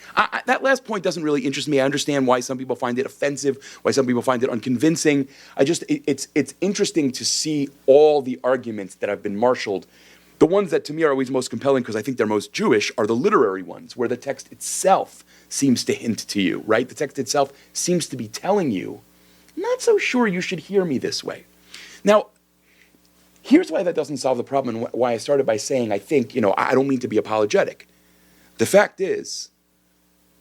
That last point doesn't really interest me. I understand why some people find it offensive, why some people find it unconvincing. It's interesting to see all the arguments that have been marshaled. The ones that to me are always most compelling because I think they're most Jewish are the literary ones, where the text itself seems to hint to you, right? The text itself seems to be telling you, I'm not so sure you should hear me this way. Now, here's why that doesn't solve the problem and why I started by saying I think, I don't mean to be apologetic. The fact is,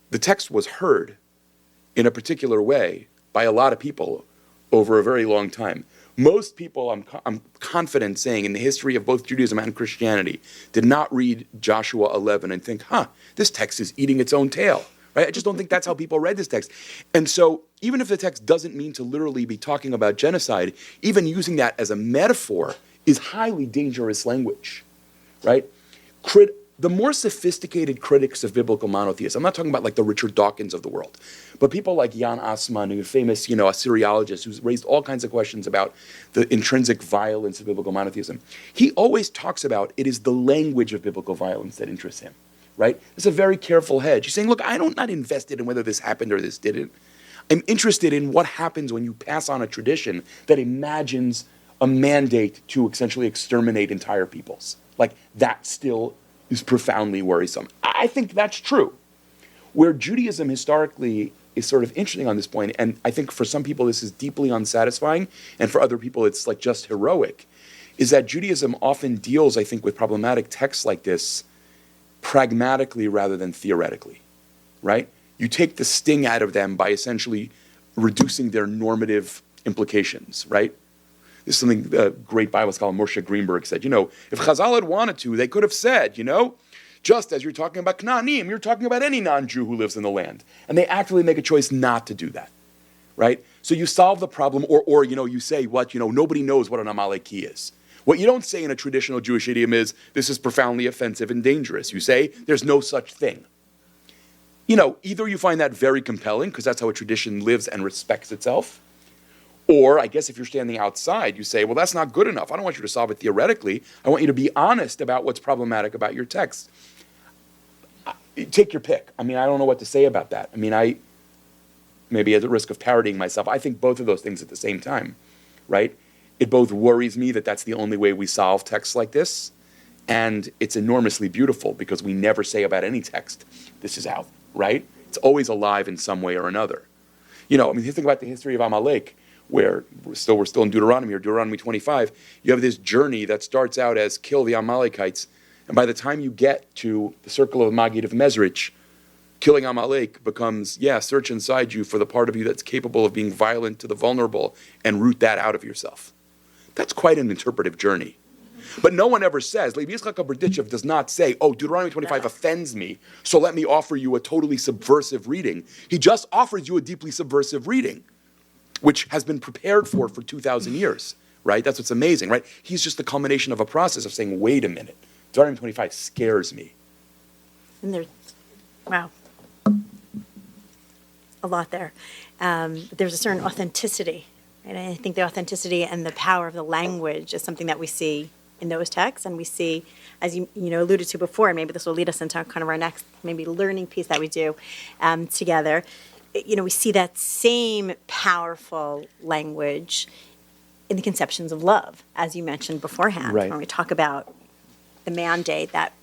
the text was heard in a particular way by a lot of people over a very long time. Most people, I'm confident saying, in the history of both Judaism and Christianity, did not read Joshua 11 and think, this text is eating its own tail. Right? I just don't think that's how people read this text. And so even if the text doesn't mean to literally be talking about genocide, even using that as a metaphor is highly dangerous language, right? The more sophisticated critics of biblical monotheism, I'm not talking about like the Richard Dawkins of the world, but people like Jan Assmann, who's a famous, Assyriologist who's raised all kinds of questions about the intrinsic violence of biblical monotheism. He always talks about it is the language of biblical violence that interests him, right? It's a very careful hedge. He's saying, look, I'm not invested in whether this happened or this didn't. I'm interested in what happens when you pass on a tradition that imagines a mandate to essentially exterminate entire peoples. Like, that still is profoundly worrisome. I think that's true. Where Judaism historically is sort of interesting on this point, and I think for some people this is deeply unsatisfying, and for other people it's like just heroic, is that Judaism often deals, I think, with problematic texts like this pragmatically rather than theoretically, right? You take the sting out of them by essentially reducing their normative implications, right? This is something the great Bible scholar Moshe Greenberg said. If Chazal had wanted to, they could have said, just as you're talking about Knaanim, you're talking about any non-Jew who lives in the land. And they actively make a choice not to do that, right? So you solve the problem, or you say nobody knows what an Amaleki is. What you don't say in a traditional Jewish idiom is, this is profoundly offensive and dangerous. You say, there's no such thing. Either you find that very compelling, because that's how a tradition lives and respects itself, or I guess if you're standing outside, you say, well, that's not good enough. I don't want you to solve it theoretically. I want you to be honest about what's problematic about your text. Take your pick. I don't know what to say about that. Maybe at the risk of parodying myself, I think both of those things at the same time, right? It both worries me that that's the only way we solve texts like this, and it's enormously beautiful because we never say about any text, this is out, right? It's always alive in some way or another. You think about the history of Amalek, where we're still in Deuteronomy, or Deuteronomy 25, you have this journey that starts out as kill the Amalekites, and by the time you get to the circle of Magid of Mezrich, killing Amalek becomes, search inside you for the part of you that's capable of being violent to the vulnerable and root that out of yourself. That's quite an interpretive journey. But no one ever says, Levi Yitzchak Berditchev does not say, Deuteronomy 25 offends me, so let me offer you a totally subversive reading. He just offers you a deeply subversive reading, which has been prepared for 2,000 years, right? That's what's amazing, right? He's just the culmination of a process of saying, wait a minute, Deuteronomy 25 scares me. And wow, a lot there. There's a certain authenticity, right? I think the authenticity and the power of the language is something that we see in those texts, and we see, as you alluded to before, and maybe this will lead us into kind of our next maybe learning piece that we do together. We see that same powerful language in the conceptions of love, as you mentioned beforehand, right. When we talk about the mandate that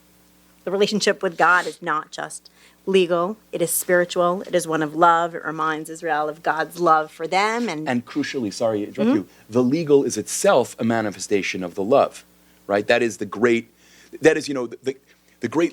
the relationship with God is not just legal, it is spiritual, it is one of love. It reminds Israel of God's love for them. And crucially, sorry to interrupt you, the legal is itself a manifestation of the love, right? That is the great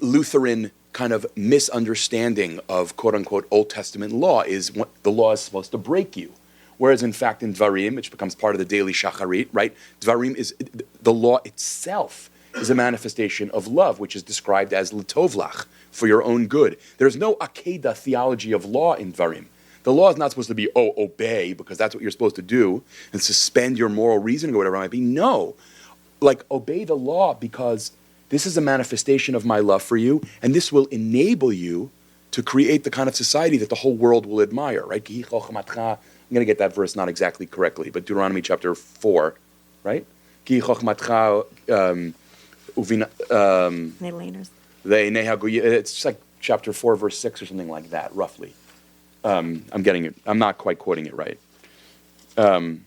Lutheran kind of misunderstanding of quote-unquote Old Testament law is the law is supposed to break you. Whereas in fact in Dvarim, which becomes part of the daily Shacharit, right? Dvarim is, the law itself is a manifestation of love, which is described as l'tovlach, for your own good. There's no Akeda theology of law in Dvarim. The law is not supposed to be, obey, because that's what you're supposed to do, and suspend your moral reasoning or whatever it might be. No, obey the law because this is a manifestation of my love for you, and this will enable you to create the kind of society that the whole world will admire, right? I'm going to get that verse not exactly correctly, but Deuteronomy chapter 4, right? It's like chapter 4, verse 6 or something like that, roughly. I'm getting it. I'm not quite quoting it right. I'm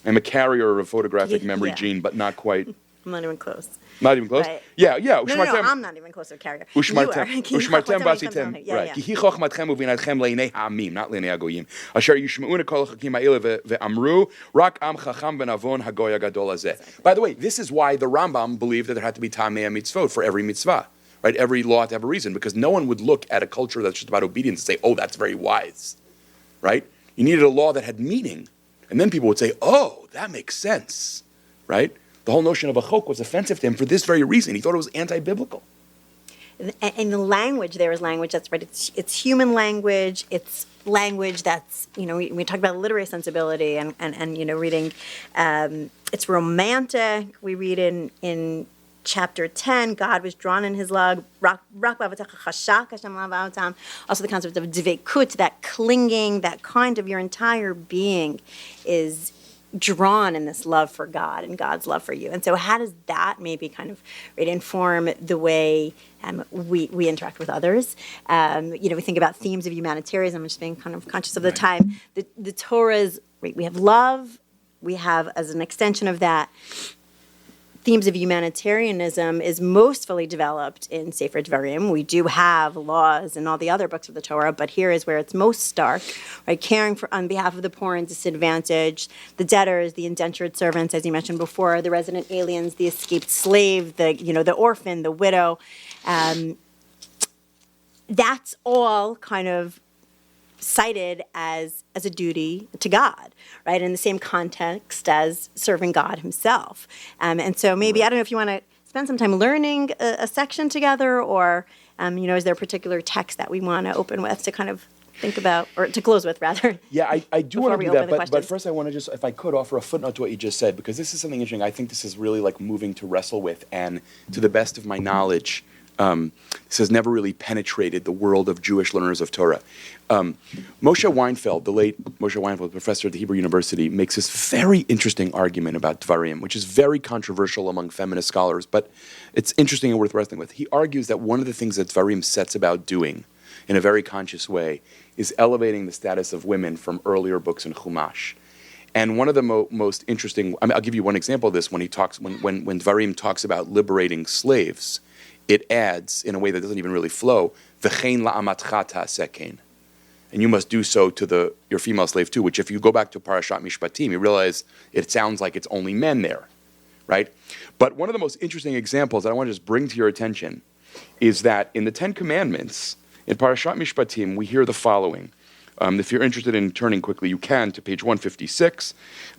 a carrier of a photographic memory gene, but not quite. I'm not even close. Not even close? Right. Yeah. No, I'm not even close to a carrier. Ushmartem basitem. Right. Ki chochmatchem uvinatchem leinei ha'amim, not leinei hagoyim. Asher yishma'una kol hachakim ha'ile ve'amru, rak am chacham ben avon hagoy hagadol hazeh. By the way, this is why the Rambam believed that there had to be tamei mitzvot for every mitzvah. Right? Every law had to have a reason, because no one would look at a culture that's just about obedience and say, oh, that's very wise. Right? You needed a law that had meaning. And then people would say, oh, that makes sense. Right? The whole notion of a chok was offensive to him for this very reason. He thought it was anti-biblical. And the language there is language that's right. It's human language. It's language that's, we talk about literary sensibility and reading. It's romantic. We read in chapter 10, God was drawn in his love. Also the concept of dveikut, that clinging, that kind of your entire being is drawn in this love for God and God's love for you. And so how does that maybe kind of inform the way we interact with others? We think about themes of humanitarianism. I'm just being kind of conscious of the time. The Torah's, we have love. We have, as an extension of that, themes of humanitarianism is most fully developed in Sefer Dvarim. We do have laws in all the other books of the Torah, but here is where it's most stark, right? Caring for on behalf of the poor and disadvantaged, the debtors, the indentured servants, as you mentioned before, the resident aliens, the escaped slave, the orphan, the widow. That's all kind of cited as a duty to God, right? In the same context as serving God himself. And so maybe, I don't know if you want to spend some time learning a section together, or, is there a particular text that we want to open with to kind of think about, or to close with, rather? Yeah, I do want to do that, but first I want to just, if I could, offer a footnote to what you just said, because this is something interesting. I think this is really like moving to wrestle with, and to the best of my knowledge, this has never really penetrated the world of Jewish learners of Torah. Moshe Weinfeld, the late Moshe Weinfeld, professor at the Hebrew University, makes this very interesting argument about Dvarim, which is very controversial among feminist scholars, but it's interesting and worth wrestling with. He argues that one of the things that Dvarim sets about doing in a very conscious way is elevating the status of women from earlier books in Chumash. And one of the most interesting, I'll give you one example of this when Dvarim talks about liberating slaves. It adds, in a way that doesn't even really flow, v'chein la'amatcha ta'aseh. And you must do so to your female slave too, which if you go back to Parashat Mishpatim, you realize it sounds like it's only men there, right? But one of the most interesting examples that I want to just bring to your attention is that in the Ten Commandments, in Parashat Mishpatim, we hear the following. If you're interested in turning quickly, you can to page 156,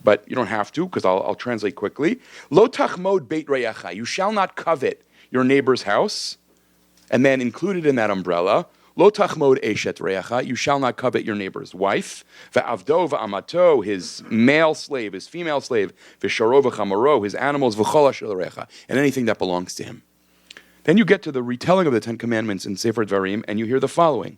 but you don't have to, because I'll translate quickly. Lo tachmod beit reyacha, you shall not covet your neighbor's house, and then included in that umbrella, lo tachmod eshet reyacha, you shall not covet your neighbor's wife, ve'avdo ve'amato, his male slave, his female slave, ve'sharo ve'chamaro, his animals, v'chol asher l'reyacha, and anything that belongs to him. Then you get to the retelling of the Ten Commandments in Sefer Dvarim, and you hear the following.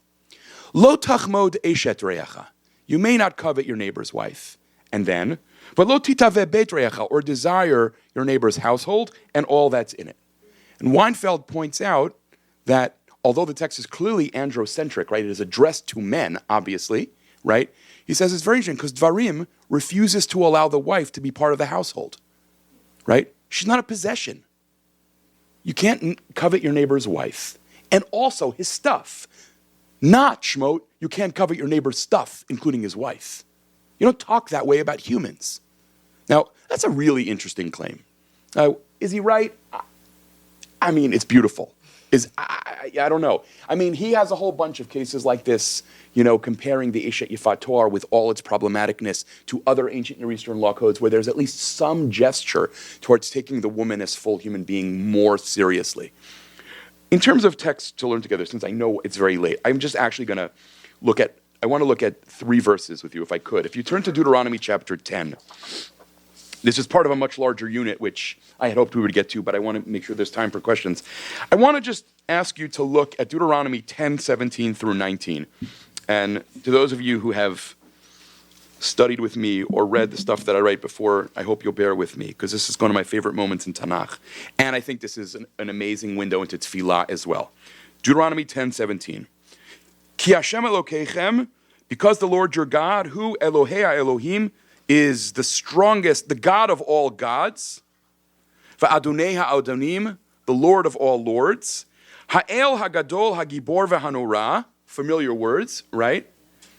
Lo tachmod eshet reyacha, you may not covet your neighbor's wife. And then, but lo titaveh beit reyacha, or desire your neighbor's household and all that's in it. And Weinfeld points out that although the text is clearly androcentric, right, it is addressed to men, obviously, right, he says it's very interesting because Dvarim refuses to allow the wife to be part of the household, right? She's not a possession. You can't covet your neighbor's wife. And also his stuff. Not, Shmot, you can't covet your neighbor's stuff, including his wife. You don't talk that way about humans. Now, that's a really interesting claim. Is he right? I mean, it's beautiful. I don't know. I mean, he has a whole bunch of cases like this, comparing the Eshet Yifat Toar with all its problematicness to other ancient Near Eastern law codes where there's at least some gesture towards taking the woman as full human being more seriously. In terms of texts to learn together, since I know it's very late, I'm just actually going to I want to look at 3 verses with you, if I could. If you turn to Deuteronomy chapter 10, this is part of a much larger unit, which I had hoped we would get to, but I want to make sure there's time for questions. I want to just ask you to look at Deuteronomy 10, 17 through 19. And to those of you who have studied with me or read the stuff that I write before, I hope you'll bear with me, because this is one of my favorite moments in Tanakh. And I think this is an amazing window into tefillah as well. Deuteronomy 10:17. Ki Hashem Elokeichem, because the Lord your God, who Elohei Elohim, is the strongest, the God of all gods, Va'adonei ha'adonim, the Lord of all lords, Ha'el Hagadol Hagibor V'Hanora, familiar words, right?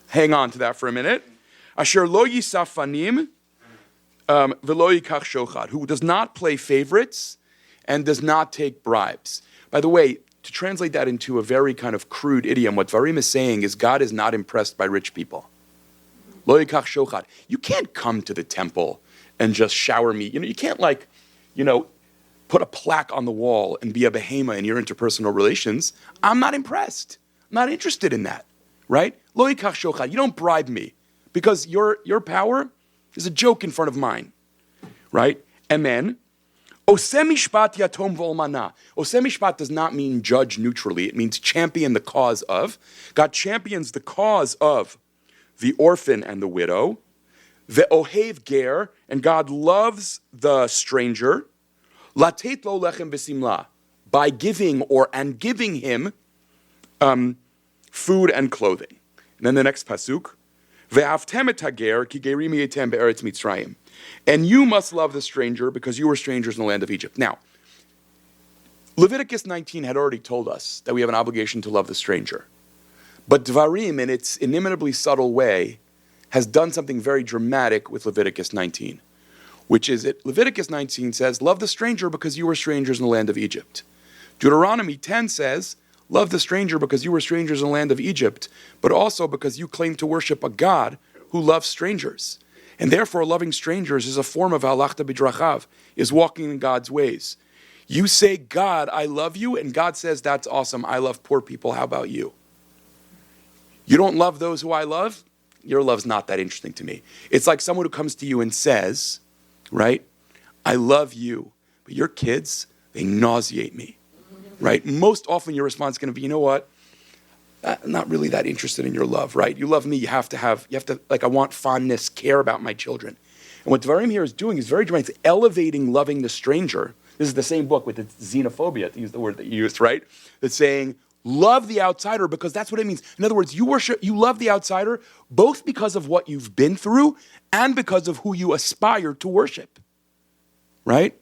Hang on to that for a minute. Asher lo yisaf fanim v'lo yikach shochad, who does not play favorites and does not take bribes. By the way, to translate that into a very kind of crude idiom, what Varim is saying is God is not impressed by rich people. Lo yikach shochad. You can't come to the temple and just shower me. You can't put a plaque on the wall and be a behema in your interpersonal relations. I'm not impressed. I'm not interested in that, right? Lo yikach shochad. You don't bribe me because your power is a joke in front of mine, right? And then, oseh mishpat yatom v'olmana. Oseh mishpat does not mean judge neutrally. It means champion the cause of. God champions the cause of the orphan and the widow. Ve'ohev ger, and God loves the stranger. Latet lo lechem v'simla, by giving him food and clothing. And then the next pasuk, ve'aftem et hager ki gerim yetem be'eretz Mitzrayim, and you must love the stranger because you were strangers in the land of Egypt. Now, Leviticus 19 had already told us that we have an obligation to love the stranger. But Dvarim, in its inimitably subtle way, has done something very dramatic with Leviticus 19, which is that Leviticus 19 says, love the stranger because you were strangers in the land of Egypt. Deuteronomy 10 says, love the stranger because you were strangers in the land of Egypt, but also because you claim to worship a God who loves strangers. And therefore, loving strangers is a form of halachta b'drachav, is walking in God's ways. You say, God, I love you, and God says, that's awesome, I love poor people, how about you? You don't love those who I love? Your love's not that interesting to me. It's like someone who comes to you and says, right, I love you, but your kids, they nauseate me, right? Most often your response is going to be, you know what? I'm not really that interested in your love, right? You love me, you have to, like, I want fondness, care about my children. And what Dvarim here is doing is very dramatic. It's elevating loving the stranger. This is the same book with its xenophobia, to use the word that you used, right? That's saying, love the outsider because that's what it means. In other words, you love the outsider both because of what you've been through and because of who you aspire to worship, right?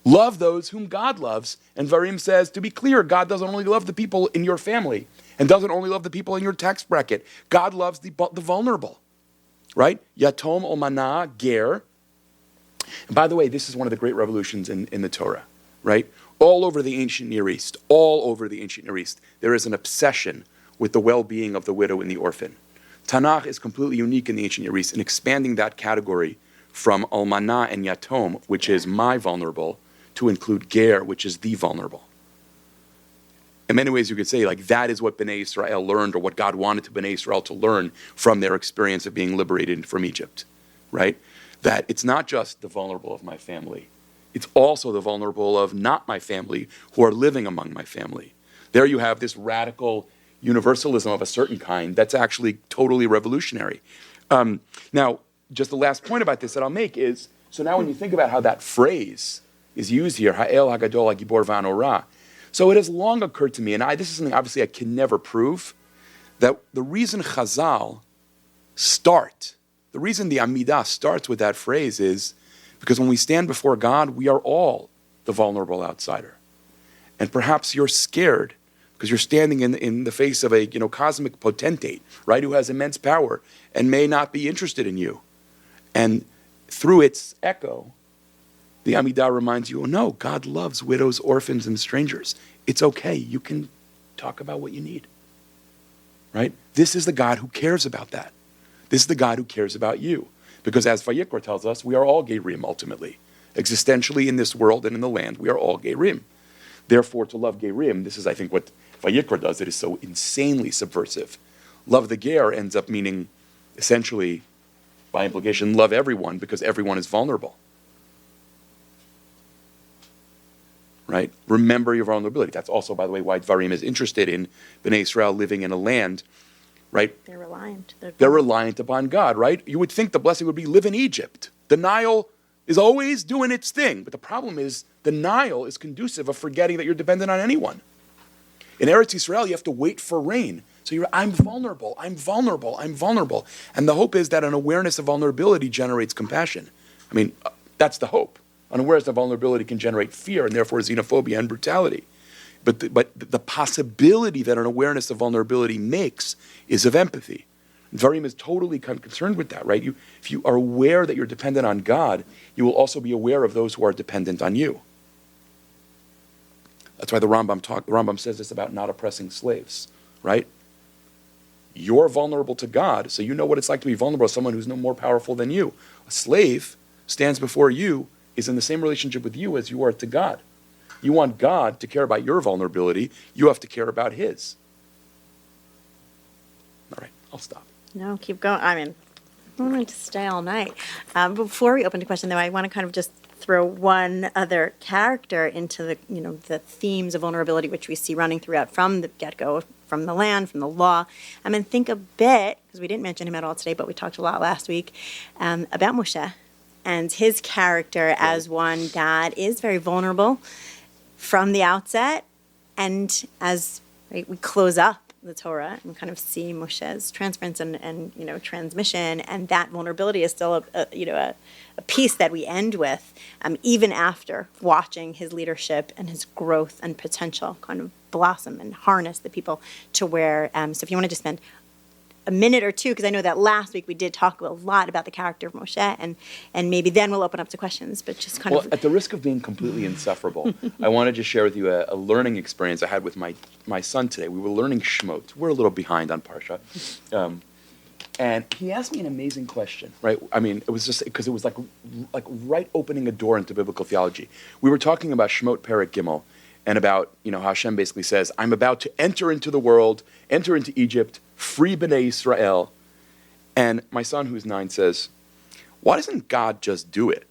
Love those whom God loves. And Varim says, to be clear, God doesn't only love the people in your family and doesn't only love the people in your tax bracket. God loves the vulnerable, right? Yatom Olmana Ger. And by the way, this is one of the great revolutions in the Torah, right? All over the ancient Near East, there is an obsession with the well-being of the widow and the orphan. Tanakh is completely unique in the ancient Near East in expanding that category from almana and yatom, which is my vulnerable, to include ger, which is the vulnerable. In many ways, you could say, like, that is what Bnei Israel learned, or what God wanted to Bnei Israel to learn from their experience of being liberated from Egypt, right? That it's not just the vulnerable of my family. It's also the vulnerable of not my family who are living among my family. There you have this radical universalism of a certain kind that's actually totally revolutionary. Now, just the last point about this that I'll make is, so now when you think about how that phrase is used here, Ha'el Hagadol HaGibor V'Hanora, so it has long occurred to me, and this is something obviously I can never prove, that the reason Chazal the reason the Amidah starts with that phrase is because when we stand before God, we are all the vulnerable outsider. And perhaps you're scared because you're standing in the face of a cosmic potentate, right, who has immense power and may not be interested in you. And through its echo, the Amidah reminds you, oh no, God loves widows, orphans, and strangers. It's okay. You can talk about what you need, right? This is the God who cares about that. This is the God who cares about you. Because as Vayikra tells us, we are all Gerim ultimately. Existentially in this world and in the land, we are all Gerim. Therefore, to love Gerim, this is, I think, what Vayikra does. It is so insanely subversive. Love the Ger ends up meaning, essentially, by implication, love everyone because everyone is vulnerable. Right? Remember your vulnerability. That's also, by the way, why Dvarim is interested in Bnei Israel living in a land, right? They're reliant. They're reliant upon God, right? You would think the blessing would be live in Egypt. The Nile is always doing its thing. But the problem is the Nile is conducive of forgetting that you're dependent on anyone. In Eretz Yisrael, you have to wait for rain. So I'm vulnerable, I'm vulnerable, I'm vulnerable. And the hope is that an awareness of vulnerability generates compassion. I mean, that's the hope. An awareness of vulnerability can generate fear and therefore xenophobia and brutality. But the possibility that an awareness of vulnerability makes is of empathy. Varim is totally concerned with that, right? If you are aware that you're dependent on God, you will also be aware of those who are dependent on you. That's why the Rambam says this about not oppressing slaves, right? You're vulnerable to God, so you know what it's like to be vulnerable to someone who's no more powerful than you. A slave stands before you, is in the same relationship with you as you are to God. You want God to care about your vulnerability, you have to care about his. All right, I'll stop. No, keep going. I mean, I'm going to stay all night. Before we open to question, though, I want to kind of just throw one other character into the themes of vulnerability, which we see running throughout from the get-go, from the land, from the law. And think a bit, because we didn't mention him at all today, but we talked a lot last week, about Moshe and his character as one that is very vulnerable from the outset. And as we close up the Torah and kind of see Moshe's transference and transmission, and that vulnerability is still a piece that we end with, even after watching his leadership and his growth and potential kind of blossom and harness the people to where. So if you want to just spend a minute or two, because I know that last week we did talk a lot about the character of Moshe, and maybe then we'll open up to questions, but just kind of... Well, at the risk of being completely insufferable, I wanted to share with you a learning experience I had with my son today. We were learning Shmot. We're a little behind on Parsha. And he asked me an amazing question, right? I mean, it was just, because it was like right opening a door into biblical theology. We were talking about Shmot Perek Gimel, and about, how Hashem basically says, I'm about to enter into the world, enter into Egypt, free Bnei Israel. And my son, who's 9, says, why doesn't God just do it?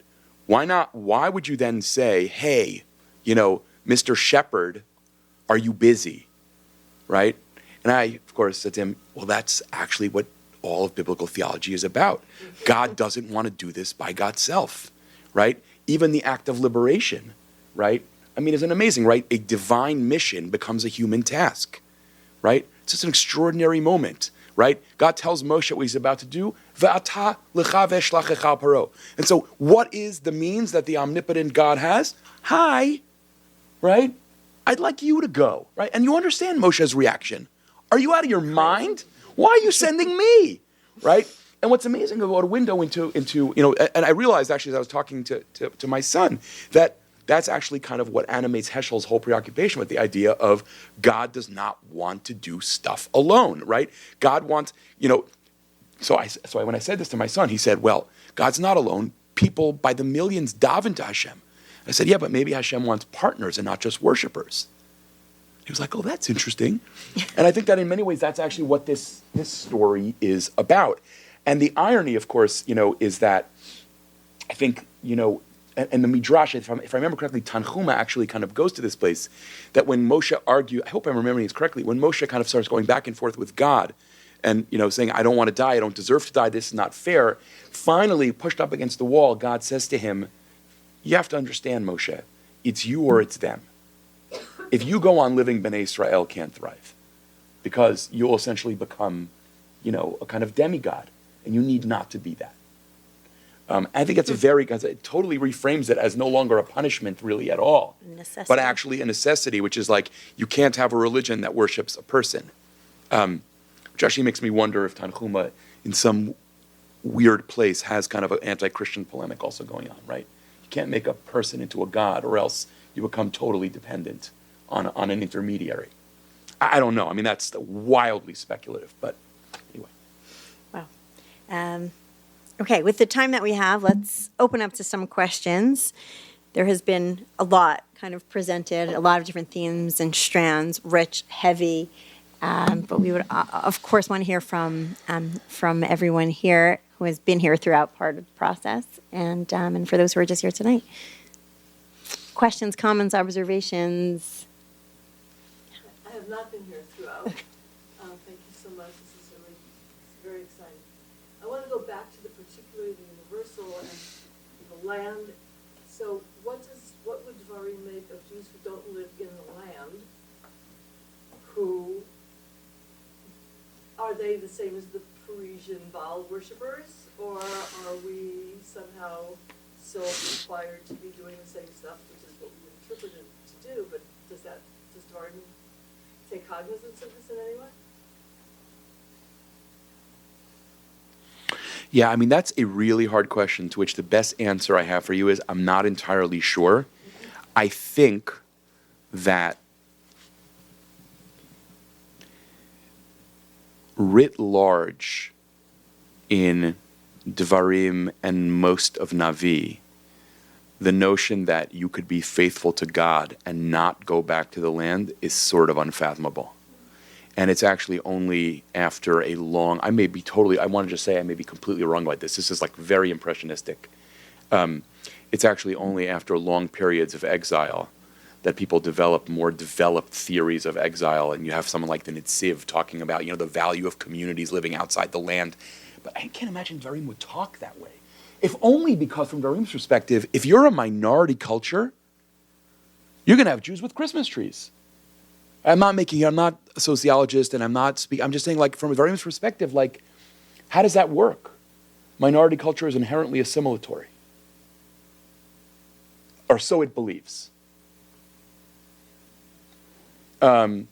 Why not? Why would you then say, hey, Mr. Shepherd, are you busy? Right? And I, of course, said to him, well, that's actually what all of biblical theology is about. God doesn't want to do this by God's self, right? Even the act of liberation, right? I mean, isn't amazing, right? A divine mission becomes a human task, right? It's just an extraordinary moment, right? God tells Moshe what he's about to do. Ve'ata lecha ve'shlachecha al paro. And so what is the means that the omnipotent God has? Hi, right? I'd like you to go, right? And you understand Moshe's reaction. Are you out of your mind? Why are you sending me, right? And what's amazing about a window into and I realized actually as I was talking to my son that that's actually kind of what animates Heschel's whole preoccupation with the idea of God does not want to do stuff alone, right? God wants, So when I said this to my son, he said, well, God's not alone. People by the millions daven to Hashem. I said, yeah, but maybe Hashem wants partners and not just worshipers. He was like, oh, that's interesting. And I think that in many ways, that's actually what this story is about. And the irony, of course, is that I think, and the Midrash, if I remember correctly, Tanchuma actually kind of goes to this place, that when Moshe argued, I hope I'm remembering this correctly, when Moshe kind of starts going back and forth with God and, saying, I don't want to die, I don't deserve to die, this is not fair, finally, pushed up against the wall, God says to him, you have to understand, Moshe, it's you or it's them. If you go on living, Bnei Israel can't thrive because you'll essentially become, a kind of demigod, and you need not to be that. I think it's because it totally reframes it as no longer a punishment really at all, but actually a necessity, which is like you can't have a religion that worships a person, which actually makes me wonder if Tanchuma in some weird place has kind of an anti-Christian polemic also going on, right? You can't make a person into a god or else you become totally dependent on an intermediary. I don't know. I mean, that's wildly speculative, but anyway. Wow. Okay, with the time that we have, let's open up to some questions. There has been a lot kind of presented, a lot of different themes and strands, rich, heavy, but we would, of course, want to hear from everyone here who has been here throughout part of the process, and for those who are just here tonight. Questions, comments, observations? I have not been here throughout. Thank you so much. This is really go back to the particular, the universal, and the land. So what would Dvarim make of Jews who don't live in the land? Who are they the same as the Parisian Baal worshippers, or are we somehow so required to be doing the same stuff, which is what we interpret it to do? But does Dvarim take cognizance of this in any way? Yeah, I mean, that's a really hard question to which the best answer I have for you is I'm not entirely sure. I think that writ large in Dvarim and most of Navi, the notion that you could be faithful to God and not go back to the land is sort of unfathomable. And it's actually only after a long, I may be completely wrong about this. This is like very impressionistic. It's actually only after long periods of exile that people develop more developed theories of exile. And you have someone like the Nitziv talking about, the value of communities living outside the land. But I can't imagine Dvarim would talk that way. If only because from Dvarim's perspective, if you're a minority culture, you're going to have Jews with Christmas trees. I'm not a sociologist, and I'm just saying, like, from a Dvarim's perspective, like, how does that work? Minority culture is inherently assimilatory. Or so it believes. Now,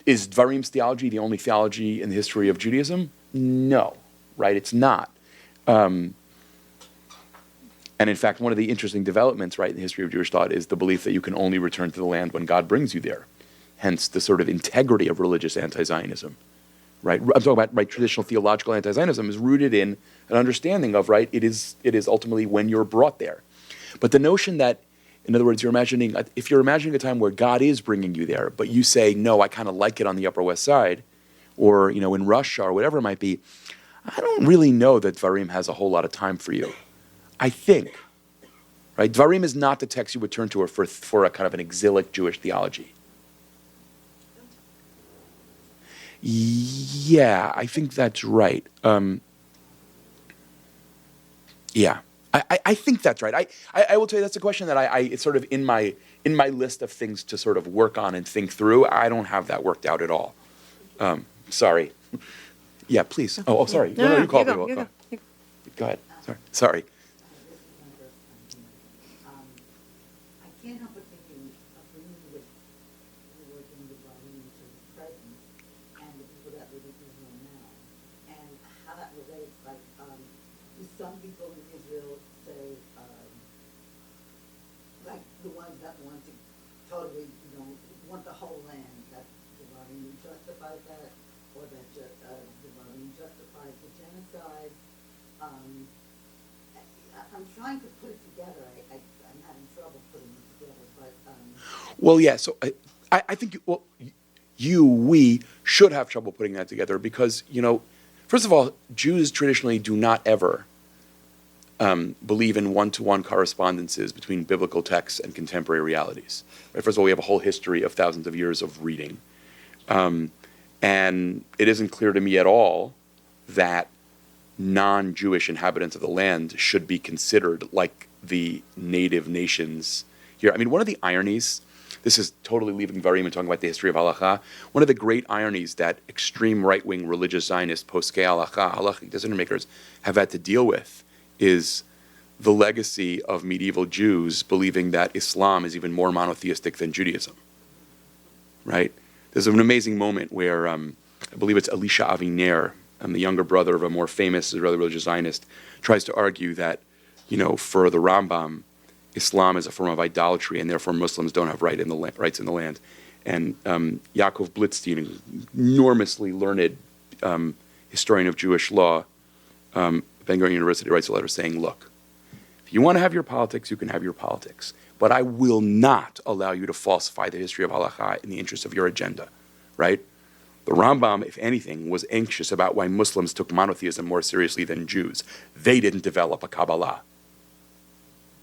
is Dvarim's theology the only theology in the history of Judaism? No, right? It's not. And in fact, one of the interesting developments, right, in the history of Jewish thought is the belief that you can only return to the land when God brings you there. Hence, the sort of integrity of religious anti-Zionism, right? I'm talking about, right, traditional theological anti-Zionism is rooted in an understanding of, right, it is ultimately when you're brought there. But the notion that, in other words, if you're imagining a time where God is bringing you there, but you say, no, I kind of like it on the Upper West Side, or, in Russia, or whatever it might be, I don't really know that Dvarim has a whole lot of time for you. I think, right? Dvarim is not the text you would turn to for a kind of an exilic Jewish theology. Yeah, I think that's right. Yeah, I think that's right. I will tell you that's a question that it's sort of in my list of things to sort of work on and think through. I don't have that worked out at all. Sorry. Yeah, please. Oh, sorry. No, you called me. Go ahead. Sorry. I can't help but thinking of bringing with the work in the Marlene to the present and the people that live in Israel now, and how that relates. Like, do some people in Israel say, like the ones that want to totally, want the whole land, that the Marlene justifies that, or that the Marlene justifies the genocide? I'm trying to put it together. I'm having trouble putting it together, but... Well, yeah, so I think, we should have trouble putting that together because, first of all, Jews traditionally do not ever believe in one-to-one correspondences between biblical texts and contemporary realities. Right? First of all, we have a whole history of thousands of years of reading. And it isn't clear to me at all that non-Jewish inhabitants of the land should be considered like the native nations here. I mean, one of the ironies, this is totally leaving Dvarim and talking about the history of Al-Hara, one of the great ironies that extreme right-wing religious Zionist post-Kei Al-Hara, halachic decision makers, have had to deal with is the legacy of medieval Jews believing that Islam is even more monotheistic than Judaism, right? There's an amazing moment where I believe it's Elisha Aviner, the younger brother of a more famous Israeli religious Zionist, tries to argue that, for the Rambam, Islam is a form of idolatry, and therefore Muslims don't have rights in the land. And Yaakov Blitzstein, an enormously learned historian of Jewish law, Ben-Gurion University, writes a letter saying, look, if you want to have your politics, you can have your politics, but I will not allow you to falsify the history of halakha in the interest of your agenda, right? The Rambam, if anything, was anxious about why Muslims took monotheism more seriously than Jews. They didn't develop a Kabbalah.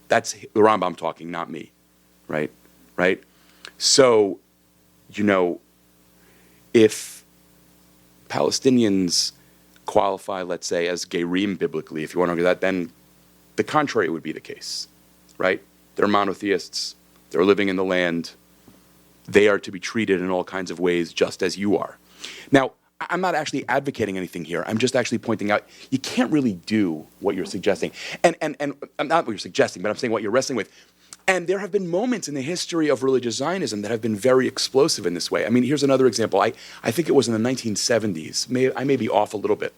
That's the Rambam talking, not me, right? Right? So, if Palestinians qualify, let's say, as gerim biblically, if you want to argue that, then the contrary would be the case, right? They're monotheists. They're living in the land. They are to be treated in all kinds of ways just as you are. Now, I'm not actually advocating anything here. I'm just actually pointing out you can't really do what you're suggesting. And not what you're suggesting, but I'm saying what you're wrestling with. And there have been moments in the history of religious Zionism that have been very explosive in this way. I mean, here's another example. I think it was in the 1970s. I may be off a little bit.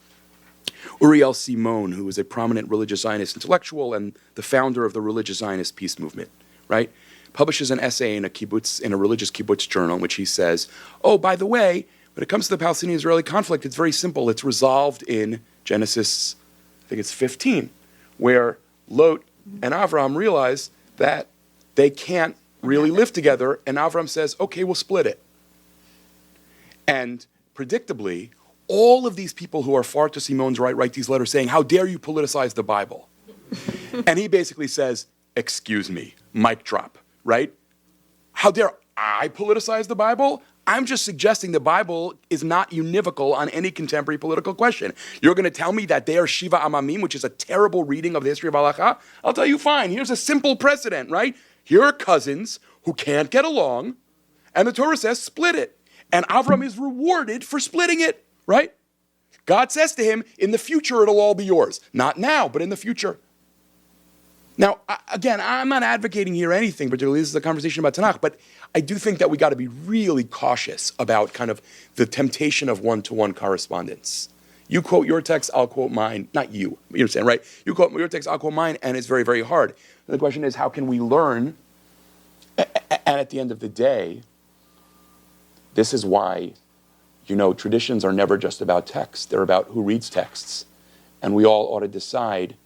Uriel Simon, who was a prominent religious Zionist intellectual and the founder of the religious Zionist peace movement, right, publishes an essay in a religious kibbutz journal in which he says, oh, by the way, when it comes to the Palestinian-Israeli conflict, it's very simple. It's resolved in Genesis, I think it's 15, where Lot and Avram realize that they can't really live together, and Avram says, okay, we'll split it. And predictably, all of these people who are far to Simon's right write these letters saying, how dare you politicize the Bible? And he basically says, excuse me, mic drop, right? How dare I politicize the Bible? I'm just suggesting the Bible is not univocal on any contemporary political question. You're going to tell me that they are Shiva Amamim, which is a terrible reading of the history of Al-Hara? I'll tell you, fine, here's a simple precedent, right? Here are cousins who can't get along, and the Torah says split it. And Avram is rewarded for splitting it, right? God says to him, in the future it'll all be yours. Not now, but in the future. Now, again, I'm not advocating here anything, particularly this is a conversation about Tanakh, but I do think that we got to be really cautious about kind of the temptation of one-to-one correspondence. You quote your text, I'll quote mine. Not you understand, right? You quote your text, I'll quote mine, and it's very, very hard. And the question is, how can we learn? And at the end of the day, this is why, traditions are never just about text. They're about who reads texts. And we all ought to decide,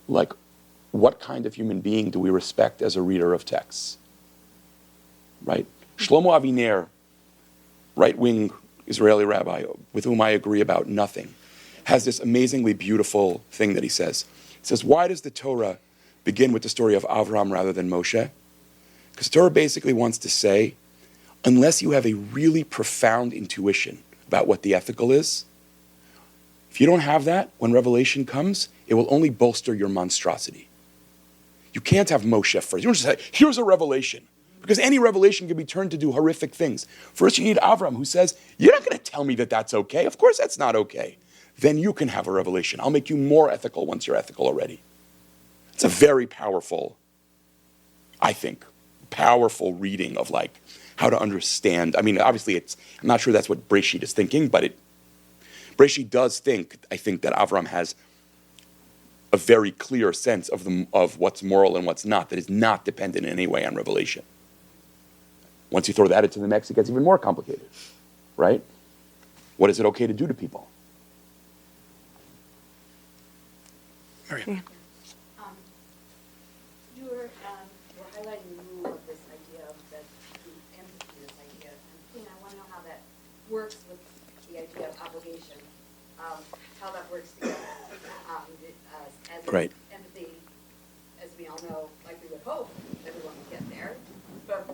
what kind of human being do we respect as a reader of texts? Right? Shlomo Aviner, right-wing Israeli rabbi, with whom I agree about nothing, has this amazingly beautiful thing that he says. He says, why does the Torah begin with the story of Avraham rather than Moshe? Because the Torah basically wants to say, unless you have a really profound intuition about what the ethical is, if you don't have that, when revelation comes, it will only bolster your monstrosity. You can't have Moshe first. You don't just say, here's a revelation. Because any revelation can be turned to do horrific things. First, you need Avram, who says, you're not going to tell me that that's okay. Of course that's not okay. Then you can have a revelation. I'll make you more ethical once you're ethical already. It's a very powerful, I think, powerful reading of how to understand. I mean, obviously, I'm not sure that's what Breshit is thinking, but Breshit does think, I think, that Avram has a very clear sense of what's moral and what's not, that is not dependent in any way on revelation. Once you throw that into the mix, it gets even more complicated, right? What is it okay to do to people? Mariam. You were highlighting the rule of this idea of that empathy, this idea, and I want to know how that works with the idea of obligation, how that works together. As Right. empathy, as we all know, like we would hope everyone would get there, but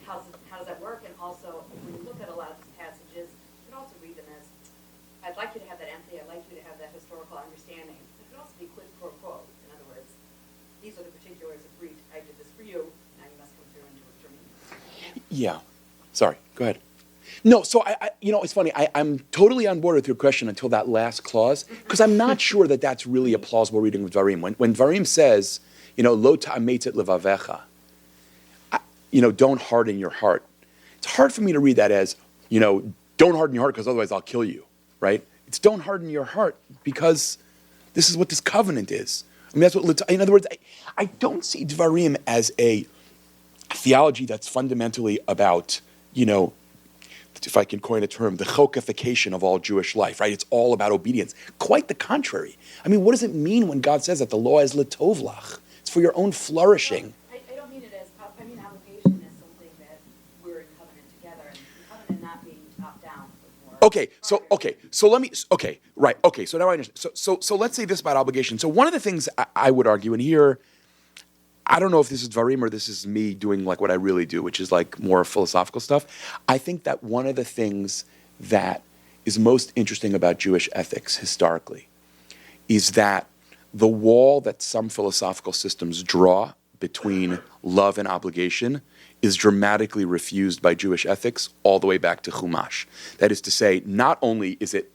how does that work? And also, when you look at a lot of these passages, you can also read them as, I'd like you to have that empathy, I'd like you to have that historical understanding. It could also be quid pro quo. In other words, these are the particulars of breach. I did this for you, now you must come through and do it for me. Yeah. Sorry, go ahead. No, so it's funny. I'm totally on board with your question until that last clause, because I'm not sure that that's really a plausible reading of Dvarim. When Dvarim says, lo ta'ametzet levavecha, don't harden your heart. It's hard for me to read that as, don't harden your heart because otherwise I'll kill you, right? It's don't harden your heart because this is what this covenant is. I mean, that's what. In other words, I don't see Dvarim as a theology that's fundamentally about, if I can coin a term, the chokification of all Jewish life, right? It's all about obedience. Quite the contrary. I mean, what does it mean when God says that the law is letovlach? It's for your own flourishing. I don't mean it as, obligation is something that we're in covenant together, and covenant not being top down. So now I understand. So let's say this about obligation. So one of the things I would argue, and here, I don't know if this is Dvarim or this is me doing what I really do, which is more philosophical stuff. I think that one of the things that is most interesting about Jewish ethics historically is that the wall that some philosophical systems draw between love and obligation is dramatically refused by Jewish ethics all the way back to Chumash. That is to say, not only is it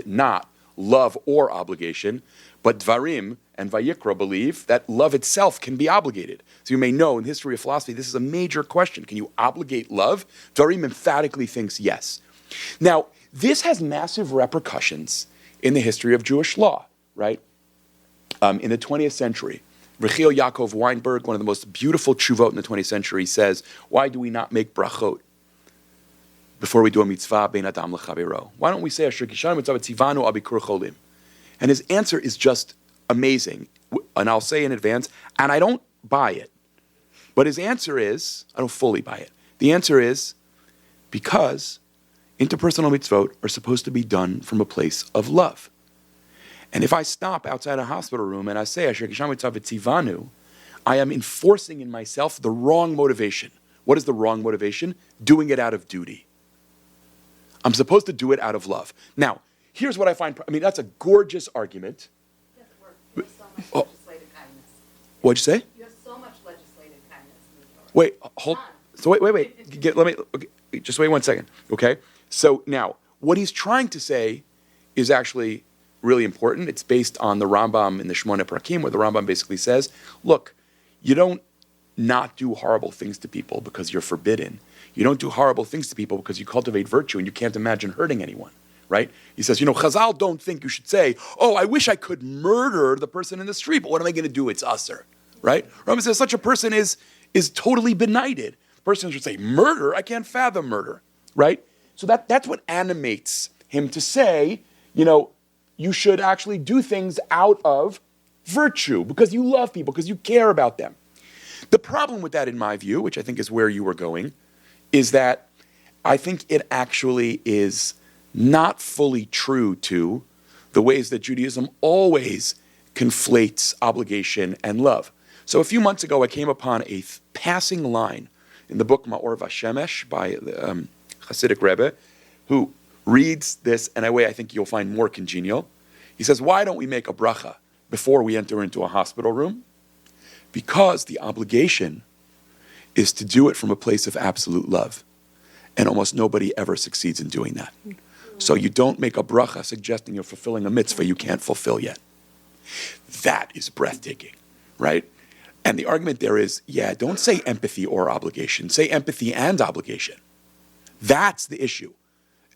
not love or obligation, but Dvarim and Vayikra believe that love itself can be obligated. So you may know in the history of philosophy, this is a major question. Can you obligate love? Dvarim emphatically thinks yes. Now, this has massive repercussions in the history of Jewish law, right? In the 20th century, Rechiel Yaakov Weinberg, one of the most beautiful tshuvot in the 20th century, says, why do we not make brachot before we do a mitzvah bein adam lechavero? Why don't we say asher kishanu mitzvah tzivanu abikur cholim? And his answer is just amazing. And I'll say in advance, and I don't buy it. But his answer is, I don't fully buy it. The answer is, because interpersonal mitzvot are supposed to be done from a place of love. And if I stop outside a hospital room and I say, asher kishanu mitzvah tzivanu, I am enforcing in myself the wrong motivation. What is the wrong motivation? Doing it out of duty. I'm supposed to do it out of love. Now, here's what I find, that's a gorgeous argument. You have so much legislative kindness. What'd you say? You have so much legislative kindness in the Torah. Wait, hold. So wait. Okay, just wait 1 second. Okay. So now, what he's trying to say is actually really important. It's based on the Rambam in the Shmona Prakim, where the Rambam basically says, look, you don't not do horrible things to people because you're forbidden. You don't do horrible things to people because you cultivate virtue and you can't imagine hurting anyone. Right? He says, Chazal don't think you should say, oh, I wish I could murder the person in the street, but what am I going to do? It's usser. Right? Rambam says such a person is totally benighted. The person should say, murder? I can't fathom murder. Right? So that's what animates him to say, you should actually do things out of virtue because you love people, because you care about them. The problem with that, in my view, which I think is where you were going, is that I think it actually is not fully true to the ways that Judaism always conflates obligation and love. So a few months ago, I came upon a passing line in the book Ma'or Vashemesh by the Hasidic Rebbe, who reads this in a way I think you'll find more congenial. He says, why don't we make a bracha before we enter into a hospital room? Because the obligation is to do it from a place of absolute love. And almost nobody ever succeeds in doing that. So you don't make a bracha suggesting you're fulfilling a mitzvah you can't fulfill yet. That is breathtaking, right? And the argument there is, don't say empathy or obligation. Say empathy and obligation. That's the issue.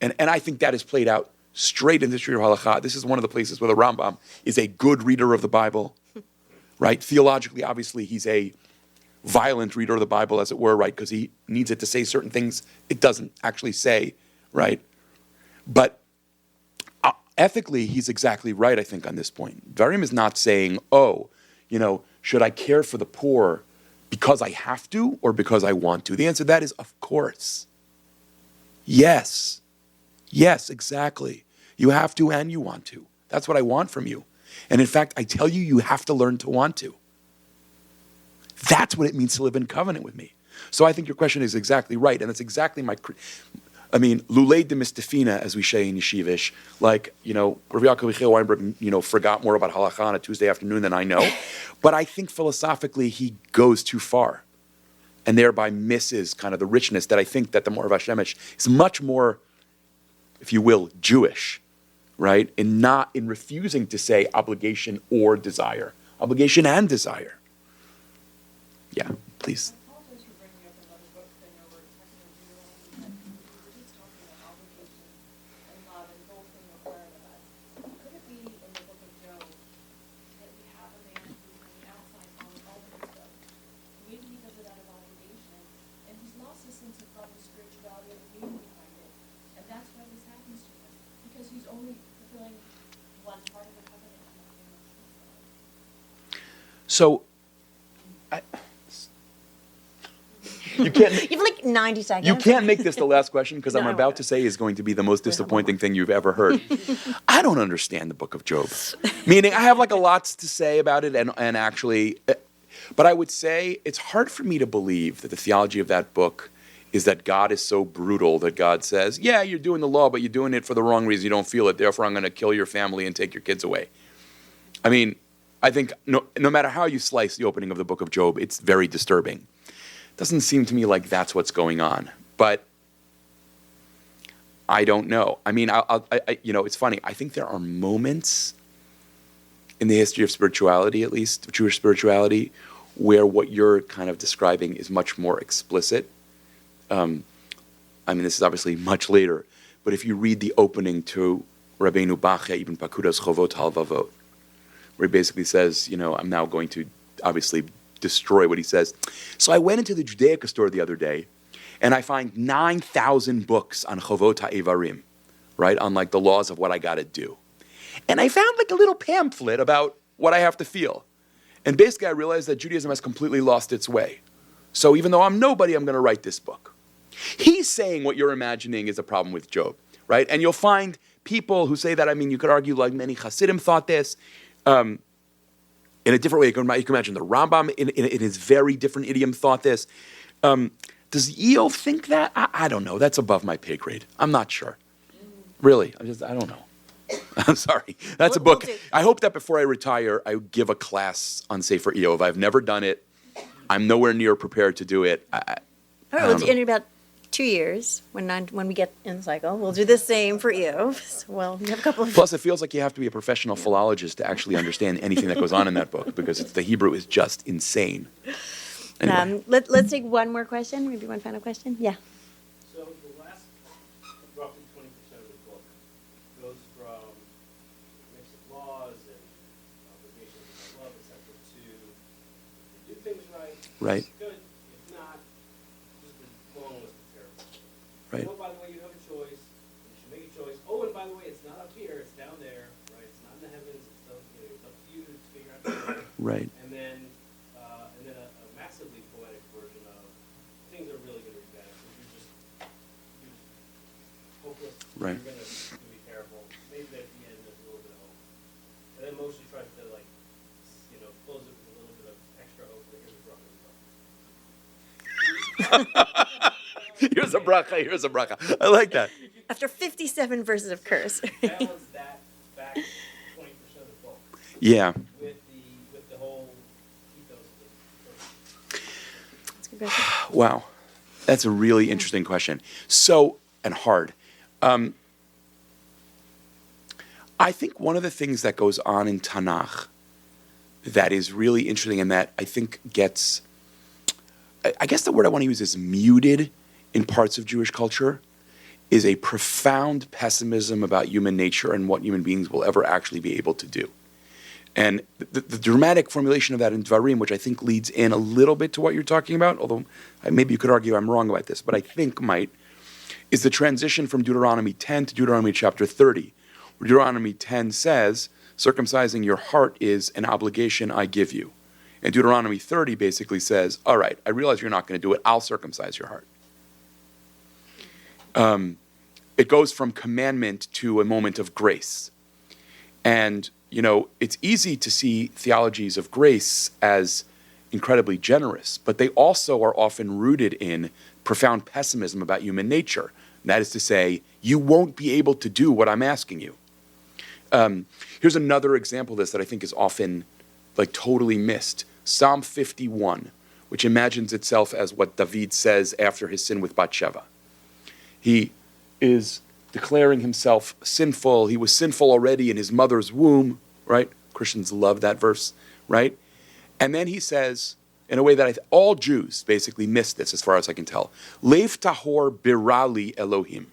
And I think that is played out straight in the history of Al-Hara. This is one of the places where the Rambam is a good reader of the Bible, right? Theologically, obviously, he's a violent reader of the Bible, as it were, right? Because he needs it to say certain things it doesn't actually say, right? But ethically, he's exactly right, I think, on this point. Dvarim is not saying, should I care for the poor because I have to or because I want to? The answer to that is, of course. Yes. Yes, exactly. You have to and you want to. That's what I want from you. And in fact, I tell you, you have to learn to want to. That's what it means to live in covenant with me. So I think your question is exactly right. And that's exactly Lulei de Mistafina, as we say in Yeshivish, Rabbi Yaakov Weinberg, forgot more about Halakha on a Tuesday afternoon than I know. But I think philosophically he goes too far and thereby misses kind of the richness that I think that the Ma'or Vashemesh is much more, if you will, Jewish, right? In refusing to say obligation or desire. Obligation and desire. Yeah, please. I apologize for bringing up another book thing over texting Deuteronomy, but we were just talking about obligation and love and both being required of us. Could it be in the book of Job that we have a man who's on the outside following all of his stuff? Maybe he does it out of obligation, and he's lost his sense of love and spirituality and the meaning behind it. And that's why this happens to him, because he's only fulfilling one part of the covenant and not the rest. So, you can't. You have like 90 seconds. You can't make this the last question because No, I'm I about won't. to say is going to be the most disappointing thing you've ever heard. I don't understand the book of Job. Meaning, I have like a lot to say about it, and actually, but I would say it's hard for me to believe that the theology of that book is that God is so brutal that God says, yeah, you're doing the law, but you're doing it for the wrong reason. You don't feel it. Therefore, I'm going to kill your family and take your kids away. I mean, I think no matter how you slice the opening of the book of Job, it's very disturbing. Doesn't seem to me like that's what's going on. But I don't know. I mean, it's funny. I think there are moments in the history of spirituality, at least, Jewish spirituality, where what you're kind of describing is much more explicit. I mean, this is obviously much later, but if you read the opening to Rabbeinu Bachya Ibn Pakuda's Chovot Halvavot, where he basically says, I'm now going to obviously destroy what he says. So I went into the Judaica store the other day, and I find 9,000 books on Chovot HaEvarim, right, on like the laws of what I got to do. And I found like a little pamphlet about what I have to feel. And basically I realized that Judaism has completely lost its way. So even though I'm nobody, I'm going to write this book. He's saying what you're imagining is a problem with Job, right? And you'll find people who say that. I mean, you could argue like many Hasidim thought this. In a different way, you can imagine the Rambam in his very different idiom thought this. Does Eov think that? I don't know. That's above my pay grade. I'm not sure. Really, I don't know. I'm sorry. That's a book. I hope that before I retire, I give a class on Sefer Eov. I've never done it. I'm nowhere near prepared to do it. All right, well, in about 2 years, when we get in the cycle, we'll do the same for Eov. So, well, we have a couple of... Plus, it feels like you have to be a professional philologist to actually understand anything that goes on in that book, because the Hebrew is just insane. Anyway. Let's take one more question, maybe one final question. Yeah. So the last roughly 20% of the book goes from a mix of laws and obligations and love, etc., to do things right. Right. It's good. If not, just a long list of terrible. Right. Oh, by the way, you have a choice. You should make a choice. Oh, and by the way, it's not up here. It's down there. Right. It's not in the heavens. It's still, it's up to you to figure out. Right. And then a massively poetic version of things are really going to be bad. So you're just hopeless. Right. You're going to be terrible. Maybe at the end there's a little bit of hope. And then Moshe tries to close it with a little bit of extra hope. Here's a bracha. Here's a bracha. I like that. After 57 verses of curse. Balance that back 20% of the book. Yeah. With the whole ethos of the That's a good question. Wow. That's a really interesting question. So, and hard. I think one of the things that goes on in Tanakh that is really interesting and that I think gets, I guess the word I want to use is muted in parts of Jewish culture, is a profound pessimism about human nature and what human beings will ever actually be able to do. And the dramatic formulation of that in Dvarim, which I think leads in a little bit to what you're talking about, although maybe you could argue I'm wrong about this, but I think might, is the transition from Deuteronomy 10 to Deuteronomy chapter 30, where Deuteronomy 10 says, circumcising your heart is an obligation I give you. And Deuteronomy 30 basically says, all right, I realize you're not going to do it, I'll circumcise your heart. It goes from commandment to a moment of grace. And, it's easy to see theologies of grace as incredibly generous, but they also are often rooted in profound pessimism about human nature. And that is to say, you won't be able to do what I'm asking you. Here's another example of this that I think is often totally missed. Psalm 51, which imagines itself as what David says after his sin with Bathsheba. He is declaring himself sinful. He was sinful already in his mother's womb, right? Christians love that verse, right? And then he says, in a way that all Jews basically miss this as far as I can tell, Lev tahor birali Elohim.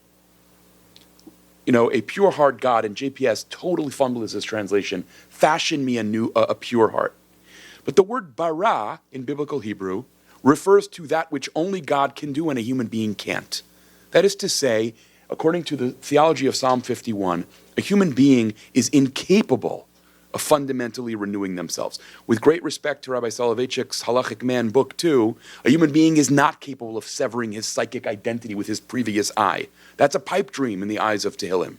A pure heart God, and JPS totally fumbles his translation, fashion me a pure heart. But the word bara in biblical Hebrew refers to that which only God can do and a human being can't. That is to say, according to the theology of Psalm 51, a human being is incapable of fundamentally renewing themselves. With great respect to Rabbi Soloveitchik's Halachic Man, Book 2, a human being is not capable of severing his psychic identity with his previous I. That's a pipe dream in the eyes of Tehillim.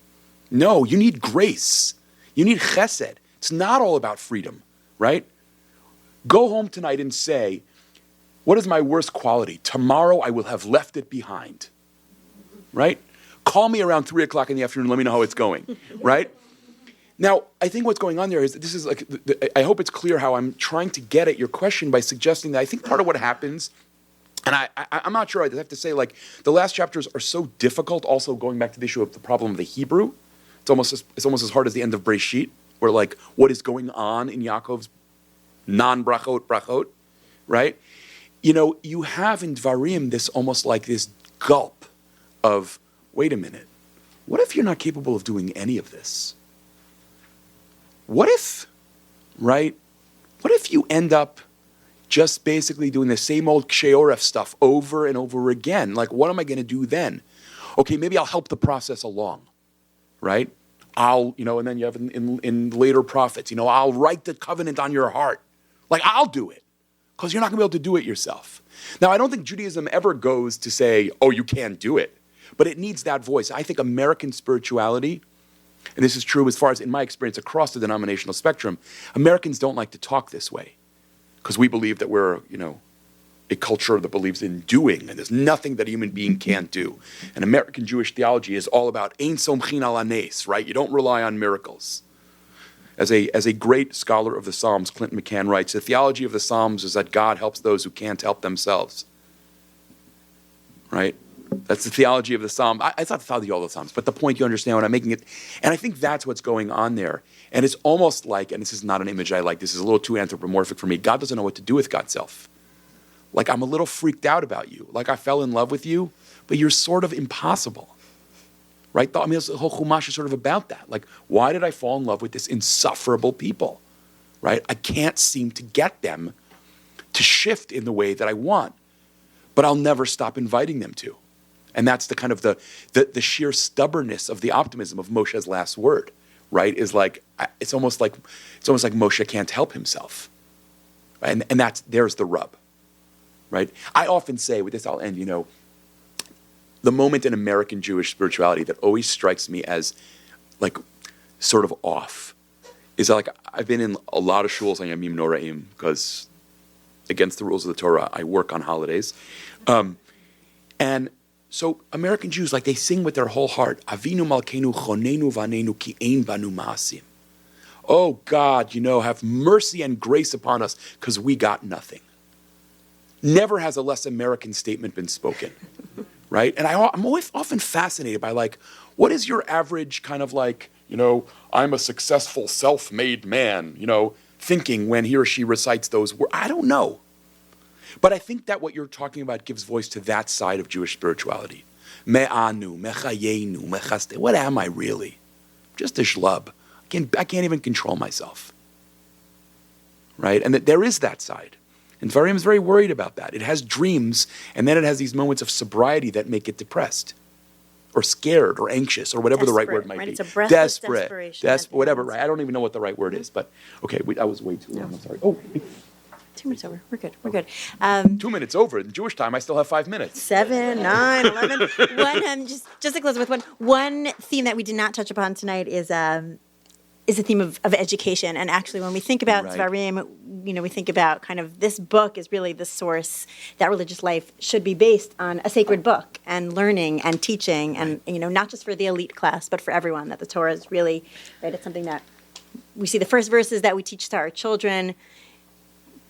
No, you need grace. You need chesed. It's not all about freedom, right? Go home tonight and say, What is my worst quality? Tomorrow I will have left it behind, right? Call me around 3 o'clock in the afternoon, let me know how it's going, right? Now, I think what's going on there is, this is like, I hope it's clear how I'm trying to get at your question by suggesting that I think part of what happens, and I'm not sure, I have to say, like, the last chapters are so difficult, also going back to the issue of the problem of the Hebrew. It's almost as hard as the end of Breshit, where, like, what is going on in Yaakov's non-brachot, right? You know, you have in Dvarim this almost like this gulp of, wait a minute, what if you're not capable of doing any of this? What if, right? What if you end up just basically doing the same old Ksheoref stuff over and over again? Like, what am I going to do then? Okay, maybe I'll help the process along, right? And then you have in later prophets, I'll write the covenant on your heart. Like, I'll do it, because you're not going to be able to do it yourself. Now, I don't think Judaism ever goes to say, oh, you can't do it, but it needs that voice. I think American spirituality, and this is true as far as in my experience across the denominational spectrum, Americans don't like to talk this way because we believe that we're, a culture that believes in doing, and there's nothing that a human being can't do. And American Jewish theology is all about ein somchin al hanes, right? You don't rely on miracles. As a great scholar of the Psalms, Clinton McCann writes, the theology of the Psalms is that God helps those who can't help themselves, right? That's the theology of the Psalm. It's not the theology of all the Psalms, but the point, you understand when I'm making it. And I think that's what's going on there. And it's almost like, and this is not an image I like, this is a little too anthropomorphic for me, God doesn't know what to do with God's self. Like, I'm a little freaked out about you. Like, I fell in love with you, but you're sort of impossible. Right? I mean, the whole Chumash is sort of about that. Like, why did I fall in love with this insufferable people? Right? I can't seem to get them to shift in the way that I want, but I'll never stop inviting them to. And that's the kind of the sheer stubbornness of the optimism of Moshe's last word, right? Is like, it's almost like Moshe can't help himself. Right? And there's the rub, right? I often say, with this I'll end, the moment in American Jewish spirituality that always strikes me as like sort of off is like, I've been in a lot of shuls on Yamim Noraim because against the rules of the Torah, I work on holidays. And so American Jews, like, they sing with their whole heart, Avinu Malkeinu Chonenu Vanenu Ki Ein Banu Maasim. Oh God, have mercy and grace upon us because we got nothing. Never has a less American statement been spoken. Right? And I'm always often fascinated by, like, what is your average kind of like, I'm a successful self-made man, thinking when he or she recites those words? I don't know. But I think that what you're talking about gives voice to that side of Jewish spirituality. Me'anu, mechayenu, mechaste. What am I really? Just a shlub. I can't even control myself. Right? And that there is that side. And Dvarim is very worried about that. It has dreams, and then it has these moments of sobriety that make it depressed, or scared, or anxious, or whatever the right word might be. It's a breathless desperation. Whatever, right? I don't even know what the right word is, but okay, that was way too long. I'm sorry. Oh, 2 minutes over. We're good. 2 minutes over. In Jewish time, I still have 5 minutes. 7, 9, 11. Just to close with one theme that we did not touch upon tonight is the theme of education. And actually, when we think about Dvarim, we think about kind of this book is really the source that religious life should be based on, a sacred book, and learning and teaching, and not just for the elite class, but for everyone. That the Torah is really, right? It's something that we see the first verses that we teach to our children.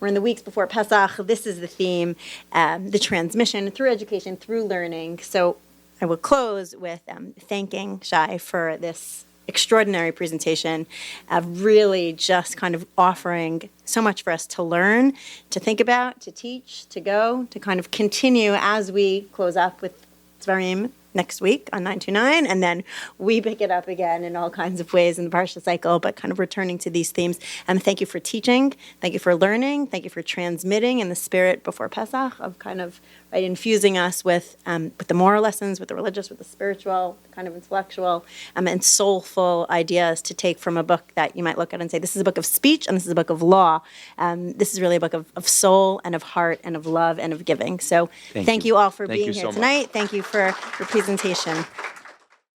We're in the weeks before Pesach. This is the theme, the transmission through education, through learning. So I will close with thanking Shai for this extraordinary presentation, of really just kind of offering so much for us to learn, to think about, to teach, to go, to kind of continue as we close up with Dvarim next week on 929, and then we pick it up again in all kinds of ways in the Parsha cycle, but kind of returning to these themes. Thank you for teaching, thank you for learning, thank you for transmitting in the spirit before Pesach of kind of infusing us with the moral lessons, with the religious, with the spiritual, the kind of intellectual, and soulful ideas to take from a book that you might look at and say, this is a book of speech and this is a book of law. This is really a book of soul and of heart and of love and of giving. So thank you all for being here tonight. Thank you for your presentation.